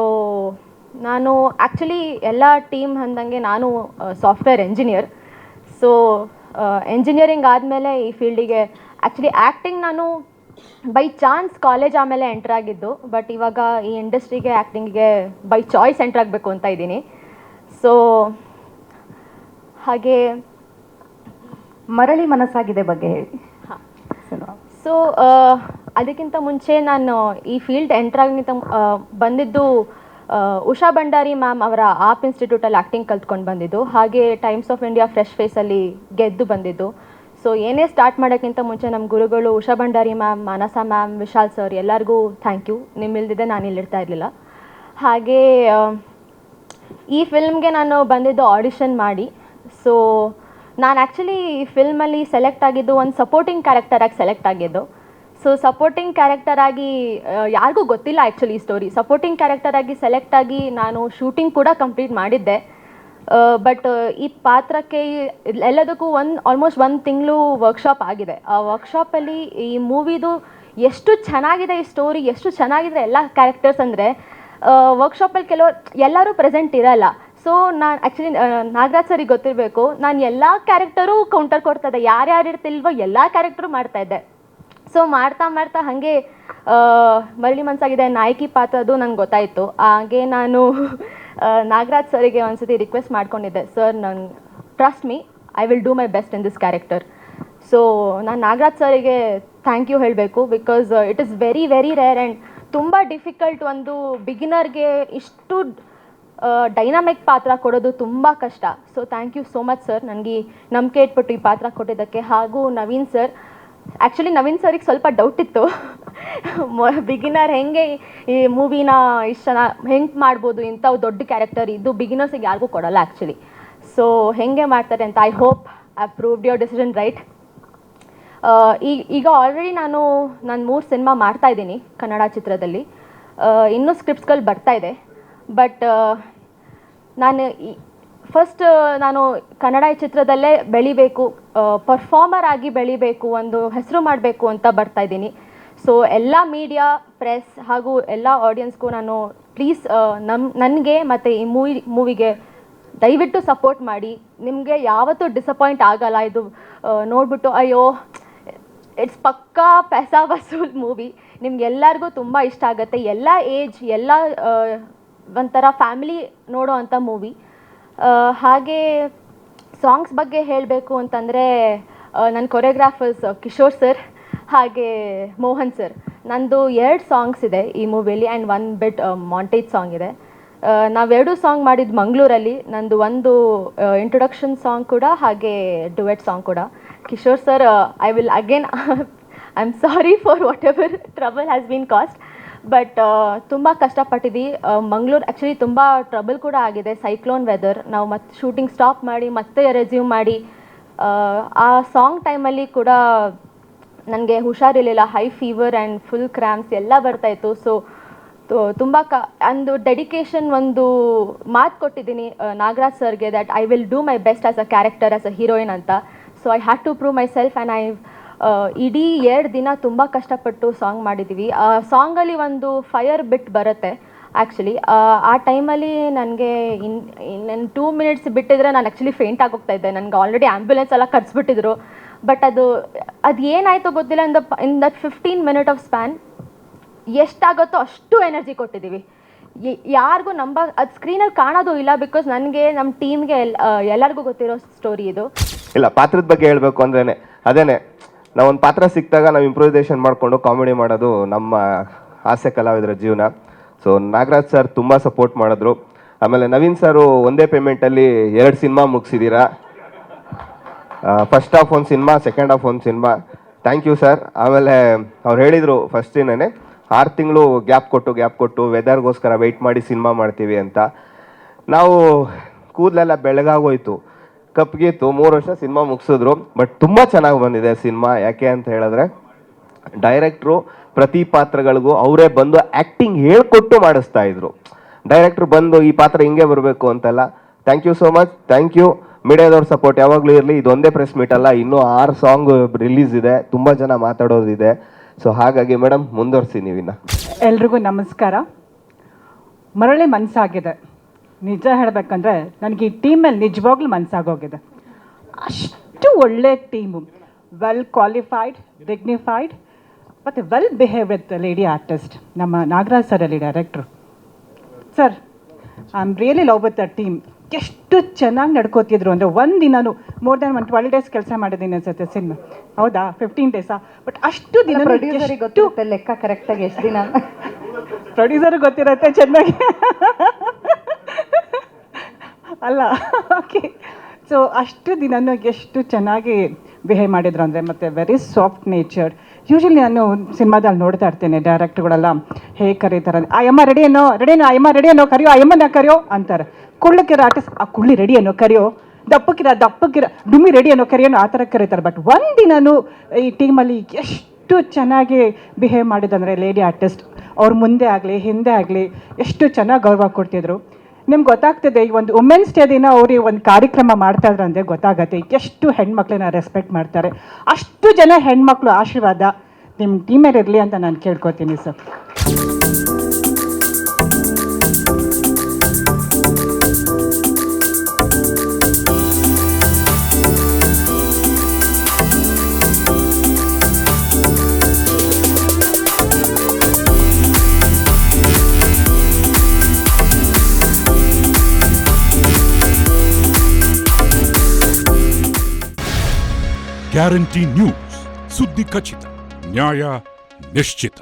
ನಾನು ಆ್ಯಕ್ಚುಲಿ ಎಲ್ಲ ಟೀಮ್ ಅಂದಂಗೆ ನಾನು ಸಾಫ್ಟ್ವೇರ್ ಎಂಜಿನಿಯರ್. ಸೊ ಎಂಜಿನಿಯರಿಂಗ್ ಆದಮೇಲೆ ಈ ಫೀಲ್ಡಿಗೆ ಆ್ಯಕ್ಚುಲಿ ಆ್ಯಕ್ಟಿಂಗ್ ನಾನು ಬೈ ಚಾನ್ಸ್ ಕಾಲೇಜ್ ಆಮೇಲೆ ಎಂಟರ್ ಆಗಿದ್ದು, ಬಟ್ ಇವಾಗ ಈ ಇಂಡಸ್ಟ್ರಿಗೆ ಆ್ಯಕ್ಟಿಂಗಿಗೆ ಬೈ ಚಾಯ್ಸ್ ಎಂಟರ್ ಆಗಬೇಕು ಅಂತ ಇದ್ದೀನಿ. ಸೊ ಹಾಗೆ ಮರಳಿ ಮನಸ್ಸಾಗಿದೆ ಬಗ್ಗೆ ಹೇಳಿ. ಸೊ ಅದಕ್ಕಿಂತ ಮುಂಚೆ ನಾನು ಈ ಫೀಲ್ಡ್ ಎಂಟರ್ ಆಗಿಂತ ಬಂದಿದ್ದು ಉಷಾ ಭಂಡಾರಿ ಮ್ಯಾಮ್ ಅವರ ಆಪ್ ಇನ್ಸ್ಟಿಟ್ಯೂಟಲ್ಲಿ ಆ್ಯಕ್ಟಿಂಗ್ ಕಲ್ತ್ಕೊಂಡು ಬಂದಿದ್ದು, ಹಾಗೆ ಟೈಮ್ಸ್ ಆಫ್ ಇಂಡಿಯಾ ಫ್ರೆಶ್ ಫೇಸಲ್ಲಿ ಗೆದ್ದು ಬಂದಿದ್ದು. ಸೊ ಏನೇ ಸ್ಟಾರ್ಟ್ ಮಾಡೋಕ್ಕಿಂತ ಮುಂಚೆ ನಮ್ಮ ಗುರುಗಳು ಉಷಾ ಭಂಡಾರಿ ಮ್ಯಾಮ್, ಮಾನಸ ಮ್ಯಾಮ್, ವಿಶಾಲ್ ಸರ್ ಎಲ್ಲರಿಗೂ ಥ್ಯಾಂಕ್ ಯು. ನಿಮ್ಮಿಲ್ದಿದ್ದೆ ನಾನು ಇಲ್ಲಿರ್ತಾ ಇರಲಿಲ್ಲ. ಹಾಗೆ ಈ ಫಿಲ್ಮ್ಗೆ ನಾನು ಬಂದಿದ್ದು ಆಡಿಷನ್ ಮಾಡಿ. ಸೊ ನಾನು ಆ್ಯಕ್ಚುಲಿ ಈ ಫಿಲ್ಮಲ್ಲಿ ಸೆಲೆಕ್ಟ್ ಆಗಿದ್ದು ಒಂದು ಸಪೋರ್ಟಿಂಗ್ ಕ್ಯಾರೆಕ್ಟರಾಗಿ ಸೆಲೆಕ್ಟ್ ಆಗಿದ್ದು. ಸೊ ಸಪೋರ್ಟಿಂಗ್ ಕ್ಯಾರೆಕ್ಟರ್ ಆಗಿ ಯಾರಿಗೂ ಗೊತ್ತಿಲ್ಲ ಆ್ಯಕ್ಚುಲಿ ಈ ಸ್ಟೋರಿ. ಸಪೋರ್ಟಿಂಗ್ ಕ್ಯಾರೆಕ್ಟರ್ ಆಗಿ ಸೆಲೆಕ್ಟ್ ಆಗಿ ನಾನು ಶೂಟಿಂಗ್ ಕೂಡ ಕಂಪ್ಲೀಟ್ ಮಾಡಿದ್ದೆ. ಬಟ್ ಈ ಪಾತ್ರಕ್ಕೆ ಎಲ್ಲದಕ್ಕೂ ಆಲ್ಮೋಸ್ಟ್ 1 ತಿಂಗಳು ವರ್ಕ್ಶಾಪ್ ಆಗಿದೆ. ಆ ವರ್ಕ್ಶಾಪಲ್ಲಿ ಈ ಮೂವಿದು ಎಷ್ಟು ಚೆನ್ನಾಗಿದೆ, ಈ ಸ್ಟೋರಿ ಎಷ್ಟು ಚೆನ್ನಾಗಿದೆ ಎಲ್ಲ ಕ್ಯಾರೆಕ್ಟರ್ಸ್ ಅಂದರೆ ವರ್ಕ್ಶಾಪಲ್ಲಿ ಎಲ್ಲರೂ ಪ್ರೆಸೆಂಟ್ ಇರಲ್ಲ. ಸೊ ನಾನು ಆ್ಯಕ್ಚುಲಿ ನಾಗರಾಜ್ ಸರಿಗೆ ಗೊತ್ತಿರಬೇಕು, ನಾನು ಎಲ್ಲ ಕ್ಯಾರೆಕ್ಟರೂ ಕೌಂಟರ್ ಕೊಡ್ತಾ ಇದ್ದೆ, ಯಾರ್ಯಾರು ಇರ್ತಿಲ್ವೋ ಎಲ್ಲ ಕ್ಯಾರೆಕ್ಟರು ಮಾಡ್ತಾಯಿದ್ದೆ. ಸೊ ಮಾಡ್ತಾ ಮಾಡ್ತಾ ಹಾಗೆ ಮರಳಿ ಮನಸ್ಸಾಗಿದೆ ನಾಯಕಿ ಪಾತ್ರದ್ದು ನಂಗೆ ಗೊತ್ತಾಯಿತು. ಹಾಗೆ ನಾನು ನಾಗರಾಜ್ ಸರಿಗೆ ಒಂದ್ಸತಿ ರಿಕ್ವೆಸ್ಟ್ ಮಾಡ್ಕೊಂಡಿದ್ದೆ, ಸರ್ ನಾನು trust me, I will do my best in this character. So ನಾನು ನಾಗರಾಜ್ ಸರಿಗೆ ಥ್ಯಾಂಕ್ ಯು ಹೇಳಬೇಕು, because it is very very rare and ತುಂಬ ಡಿಫಿಕಲ್ಟ್ ಒಂದು ಬಿಗಿನರ್ಗೆ ಇಷ್ಟು ಡೈನಾಮಿಕ್ ಪಾತ್ರ ಕೊಡೋದು ತುಂಬ ಕಷ್ಟ. So thank you so much sir, ನನಗೆ ನಂಬಿಕೆ ಇಟ್ಬಿಟ್ಟು ಈ ಪಾತ್ರ ಕೊಟ್ಟಿದ್ದಕ್ಕೆ. ಹಾಗೂ ನವೀನ್ ಸರ್, ಆ್ಯಕ್ಚುಲಿ ನವೀನ್ ಸರ್ಗೆ ಸ್ವಲ್ಪ ಡೌಟ್ ಇತ್ತು, ಬಿಗಿನರ್ ಹೆಂಗೆ ಈ ಮೂವಿನ ಇಷ್ಟು ಚೆನ್ನಾಗಿ ಹೆಂಗೆ ಮಾಡ್ಬೋದು, ಇಂಥ ದೊಡ್ಡ ಕ್ಯಾರೆಕ್ಟರ್ ಇದು ಬಿಗಿನರ್ಸಿಗೆ ಯಾರಿಗೂ ಕೊಡೋಲ್ಲ ಆ್ಯಕ್ಚುಲಿ. ಸೊ ಹೆಂಗೆ ಮಾಡ್ತಾರೆ ಅಂತ. I hope I proved your decision right. ಈಗ ಆಲ್ರೆಡಿ ನಾನು 3 ಸಿನಿಮಾ ಮಾಡ್ತಾಯಿದ್ದೀನಿ ಕನ್ನಡ ಚಿತ್ರದಲ್ಲಿ. ಇನ್ನೂ ಸ್ಕ್ರಿಪ್ಟ್ಸ್ಗಳು ಬರ್ತಾಯಿದೆ. ಬಟ್ ನಾನು ಕನ್ನಡ ಚಿತ್ರದಲ್ಲೇ ಬೆಳಿಬೇಕು, ಪರ್ಫಾರ್ಮರ್ ಆಗಿ ಬೆಳಿಬೇಕು, ಒಂದು ಹೆಸರು ಮಾಡಬೇಕು ಅಂತ ಬರ್ತಾಯಿದ್ದೀನಿ. ಸೊ ಎಲ್ಲ ಮೀಡಿಯಾ, ಪ್ರೆಸ್ ಹಾಗೂ ಎಲ್ಲ ಆಡಿಯನ್ಸ್ಗೂ ನಾನು ಪ್ಲೀಸ್ ನನಗೆ ಮತ್ತು ಈ ಮೂವಿಗೆ ದಯವಿಟ್ಟು ಸಪೋರ್ಟ್ ಮಾಡಿ. ನಿಮಗೆ ಯಾವತ್ತೂ ಡಿಸಪಾಯಿಂಟ್ ಆಗಲ್ಲ. ಇದು ನೋಡಿಬಿಟ್ಟು ಅಯ್ಯೋ ಇಟ್ಸ್ ಪಕ್ಕಾ ಪೈಸಾ ವಸೂಲ್ ಮೂವಿ, ನಿಮ್ಗೆಲ್ಲರಿಗೂ ತುಂಬ ಇಷ್ಟ ಆಗುತ್ತೆ. ಎಲ್ಲ ಏಜ್, ಎಲ್ಲ ಒಂಥರ ಫ್ಯಾಮಿಲಿ ನೋಡೋ ಅಂಥ ಮೂವಿ. ಹಾಗೆ ಸಾಂಗ್ಸ್ ಬಗ್ಗೆ ಹೇಳಬೇಕು ಅಂತಂದರೆ ನನ್ನ ಕೊರಿಯೋಗ್ರಾಫರ್ಸ್ ಕಿಶೋರ್ ಸರ್ ಹಾಗೆ ಮೋಹನ್ ಸರ್. ನಂದು 2 ಸಾಂಗ್ಸ್ ಇದೆ ಈ ಮೂವಿಯಲ್ಲಿ ಆ್ಯಂಡ್ 1 ಬಿಟ್ ಮಾಂಟೇಜ್ ಸಾಂಗ್ ಇದೆ. ನಾವು 2 ಸಾಂಗ್ ಮಾಡಿದ್ದು ಮಂಗಳೂರಲ್ಲಿ. ನಂದು ಒಂದು ಇಂಟ್ರೊಡಕ್ಷನ್ ಸಾಂಗ್ ಕೂಡ ಹಾಗೆ ಡುವೆಟ್ ಸಾಂಗ್ ಕೂಡ. Kishore sir, I will again I am sorry for what ever trouble has been cost. But ತುಂಬ ಕಷ್ಟಪಟ್ಟಿದ್ವಿ. ಮಂಗಳೂರು ಆ್ಯಕ್ಚುಲಿ ತುಂಬ ಟ್ರಬಲ್ ಕೂಡ ಆಗಿದೆ, ಸೈಕ್ಲೋನ್ ವೆದರ್. ನಾವು ಮತ್ತೆ ಶೂಟಿಂಗ್ ಸ್ಟಾಪ್ ಮಾಡಿ ಮತ್ತೆ ರೆಸ್ಯೂಮ್ ಮಾಡಿ, ಆ ಸಾಂಗ್ ಟೈಮಲ್ಲಿ ಕೂಡ ನನಗೆ ಹುಷಾರಿರಲಿಲ್ಲ, high fever and full cramps ಎಲ್ಲ ಬರ್ತಾಯಿತ್ತು. ಸೊ ತುಂಬ ಒಂದು ಡೆಡಿಕೇಶನ್, ಒಂದು ಮಾತು ಕೊಟ್ಟಿದ್ದೀನಿ ನಾಗರಾಜ್ ಸರ್ಗೆ that I will do my best as a character, as a heroine ಅಂತ. So I had to prove myself and ಇಡೀ 2 ದಿನ ತುಂಬ ಕಷ್ಟಪಟ್ಟು ಸಾಂಗ್ ಮಾಡಿದ್ದೀವಿ. ಆ ಸಾಂಗಲ್ಲಿ ಒಂದು ಫೈರ್ ಬಿಟ್ ಬರುತ್ತೆ ಆ್ಯಕ್ಚುಲಿ. ಆ ಟೈಮಲ್ಲಿ ನನಗೆ ಇನ್ನು 2 ಮಿನಿಟ್ಸ್ ಬಿಟ್ಟಿದ್ರೆ ನಾನು ಆ್ಯಕ್ಚುಲಿ ಫೇಂಟ್ ಆಗೋಗ್ತಾ ಇದ್ದೆ. ನನಗೆ ಆಲ್ರೆಡಿ ಆ್ಯಂಬುಲೆನ್ಸ್ ಎಲ್ಲ ಕರೆಸ್ಬಿಟ್ಟಿದ್ರು. ಬಟ್ ಅದು ಏನಾಯಿತು ಗೊತ್ತಿಲ್ಲ, in that 15 minute of span ಎಷ್ಟಾಗುತ್ತೋ ಅಷ್ಟು ಎನರ್ಜಿ ಕೊಟ್ಟಿದ್ದೀವಿ. ಯಾರಿಗೂ ಅದು ಸ್ಕ್ರೀನಲ್ಲಿ ಕಾಣೋದು ಇಲ್ಲ, ಬಿಕಾಸ್ ನನಗೆ, ನಮ್ಮ ಟೀಮ್ಗೆ ಎಲ್ಲರಿಗೂ ಗೊತ್ತಿರೋ ಸ್ಟೋರಿ ಇದು. ಇಲ್ಲ, ಪಾತ್ರದ ಬಗ್ಗೆ ಹೇಳಬೇಕು ಅಂದ್ರೇ ಅದೇನೆ, ನಾವೊಂದು ಪಾತ್ರ ಸಿಕ್ಕಿದಾಗ ನಾವು ಇಂಪ್ರೂವೈಸೇಷನ್ ಮಾಡಿಕೊಂಡು ಕಾಮಿಡಿ ಮಾಡೋದು ನಮ್ಮ ಹಾಸ್ಯ ಕಲಾವಿದರ ಜೀವನ. ಸೊ ನಾಗರಾಜ್ ಸರ್ ತುಂಬ ಸಪೋರ್ಟ್ ಮಾಡಿದ್ರು. ಆಮೇಲೆ ನವೀನ್ ಸರು ಒಂದೇ ಪೇಮೆಂಟಲ್ಲಿ 2 ಸಿನಿಮಾ ಮುಗಿಸಿದ್ದೀರಾ. ಫಸ್ಟ್ ಹಾಫ್ ಒಂದು ಸಿನಿಮಾ, ಸೆಕೆಂಡ್ ಹಾಫ್ ಒಂದು ಸಿನಿಮಾ. Thank you sir. ಆಮೇಲೆ ಅವ್ರು ಹೇಳಿದರು ಫಸ್ಟಿನೇ 6 ತಿಂಗಳು ಗ್ಯಾಪ್ ಕೊಟ್ಟು ವೆದರ್ಗೋಸ್ಕರ ವೆಯ್ಟ್ ಮಾಡಿ ಸಿನಿಮಾ ಮಾಡ್ತೀವಿ ಅಂತ. ನಾವು ಕೂದಲೆಲ್ಲ ಬೆಳಗಾಗೋಯ್ತು, ಕಪ್ಗಿತ್ತು, 3 ವರ್ಷ ಸಿನಿಮಾ ಮುಗಿಸಿದ್ರು. ಬಟ್ ತುಂಬ ಚೆನ್ನಾಗಿ ಬಂದಿದೆ ಸಿನಿಮಾ. ಯಾಕೆ ಅಂತ ಹೇಳಿದ್ರೆ ಡೈರೆಕ್ಟ್ರು ಪ್ರತಿ ಪಾತ್ರಗಳಿಗೂ ಅವರೇ ಬಂದು ಆ್ಯಕ್ಟಿಂಗ್ ಹೇಳ್ಕೊಟ್ಟು ಮಾಡಿಸ್ತಾ ಇದ್ರು. ಡೈರೆಕ್ಟ್ರು ಬಂದು ಈ ಪಾತ್ರ ಹಿಂಗೆ ಬರಬೇಕು ಅಂತೆಲ್ಲ. Thank you so much. Thank you. ಮೀಡಿಯಾದವ್ರ ಸಪೋರ್ಟ್ ಯಾವಾಗಲೂ ಇರಲಿ. ಇದೊಂದೇ ಪ್ರೆಸ್ ಮೀಟ್ ಅಲ್ಲ, ಇನ್ನೂ 6 ಸಾಂಗ್ ರಿಲೀಸ್ ಇದೆ, ತುಂಬ ಜನ ಮಾತಾಡೋದಿದೆ. ಸೊ ಹಾಗಾಗಿ ಮೇಡಮ್ ಮುಂದುವರಿಸಿ ನೀವಿನ್ನ. ಎಲ್ರಿಗೂ ನಮಸ್ಕಾರ. ಮರಳಿ ಮನಸ್ಸಾಗಿದೆ. ನಿಜ ಹೇಳಬೇಕಂದ್ರೆ ನನಗೆ ಈ ಟೀಮಲ್ಲಿ ನಿಜವಾಗ್ಲೂ ಮನಸ್ಸಾಗೋಗಿದೆ. ಅಷ್ಟು ಒಳ್ಳೆ ಟೀಮು, ವೆಲ್ ಕ್ವಾಲಿಫೈಡ್, ಡಿಗ್ನಿಫೈಡ್ ಮತ್ತು well behave with lady artist. ನಮ್ಮ ನಾಗರಾಜ್ ಸರ್ ಅಲ್ಲಿ ಡೈರೆಕ್ಟ್ರು. Sir, I am really love with the team. ಎಷ್ಟು ಚೆನ್ನಾಗಿ ನಡ್ಕೋತಿದ್ರು ಅಂದರೆ, ಒಂದು ದಿನನೂ ಮೋರ್ ದೆನ್ 12 ಡೇಸ್ ಕೆಲಸ ಮಾಡಿದ್ದೀನಿ ಅನ್ಸುತ್ತೆ ಸಿನಿಮಾ. ಹೌದಾ, 15 ಡೇಸಾ? ಬಟ್ ಅಷ್ಟು ದಿನ ಪ್ರೊಡ್ಯೂಸರಿಗೆ ಗೊತ್ತಿರುತ್ತೆ ಲೆಕ್ಕ ಕರೆಕ್ಟಾಗಿ ಎಷ್ಟು ದಿನ. ಪ್ರೊಡ್ಯೂಸರ್ಗೆ ಗೊತ್ತಿರುತ್ತೆ ಚೆನ್ನಾಗಿ ಅಲ್ಲ. ಓಕೆ. ಸೊ ಅಷ್ಟು ದಿನನೂ ಎಷ್ಟು ಚೆನ್ನಾಗಿ ಬಿಹೇವ್ ಮಾಡಿದ್ರು ಅಂದರೆ, ಮತ್ತು ವೆರಿ ಸಾಫ್ಟ್ ನೇಚರ್. ಯೂಶ್ವಲಿ ನಾನು ಸಿನಿಮಾದಲ್ಲಿ ನೋಡ್ತಾ ಇರ್ತೇನೆ, ಡೈರೆಕ್ಟ್ರುಗಳೆಲ್ಲ ಹೇಗೆ ಕರೀತಾರೆ, ಅಯ್ಯಮ್ಮ ರೆಡಿ ಏನೋ ಅಯ್ಯಮ್ಮ ರೆಡಿ ಏನೋ ಕರಿಯೋ, ಅಯ್ಯಮ್ಮನ ಕರಿಯೋ ಅಂತಾರೆ. ಕುಳ್ಳಕ್ಕಿರೋ ಆರ್ಟಿಸ್ಟ್ ಆ ಕುಳ್ಳಿ ರೆಡಿ ಏನೋ ಕರಿಯೋ, ದಪ್ಪಕ್ಕಿರ ಡುಮ್ಮಿ ರೆಡಿ ಏನೋ ಕರಿಯೋನೋ ಆ ಥರ ಕರೀತಾರೆ. ಬಟ್ ಒಂದಿನೂ ಈ ಟೀಮಲ್ಲಿ ಎಷ್ಟು ಚೆನ್ನಾಗಿ ಬಿಹೇವ್ ಮಾಡಿದಂದರೆ ಲೇಡಿ ಆರ್ಟಿಸ್ಟ್, ಅವ್ರ ಮುಂದೆ ಆಗಲಿ ಹಿಂದೆ ಆಗಲಿ ಎಷ್ಟು ಚೆನ್ನಾಗಿ ಗೌರವ ಕೊಡ್ತಿದ್ರು. ನಿಮ್ಗೆ ಗೊತ್ತಾಗ್ತದೆ, ಈ ಒಂದು ವುಮೆನ್ಸ್ ಡೇ ದಿನ ಅವ್ರಿಗೆ ಒಂದು ಕಾರ್ಯಕ್ರಮ ಮಾಡ್ತಾ ಇದ್ರು ಅಂದರೆ ಗೊತ್ತಾಗತ್ತೆ ಎಷ್ಟು ಹೆಣ್ಮಕ್ಳನ್ನ ರೆಸ್ಪೆಕ್ಟ್ ಮಾಡ್ತಾರೆ. ಅಷ್ಟು ಜನ ಹೆಣ್ಮಕ್ಳು ಆಶೀರ್ವಾದ ನಿಮ್ಮ ಟೀಮಲ್ಲಿ ಇರಲಿ ಅಂತ ನಾನು ಕೇಳ್ಕೊತೀನಿ ಸರ್. ಗ್ಯಾರಂಟಿ ನ್ಯೂಸ್, ಸುದ್ದಿ ಖಚಿತ, ನ್ಯಾಯ ನಿಶ್ಚಿತ.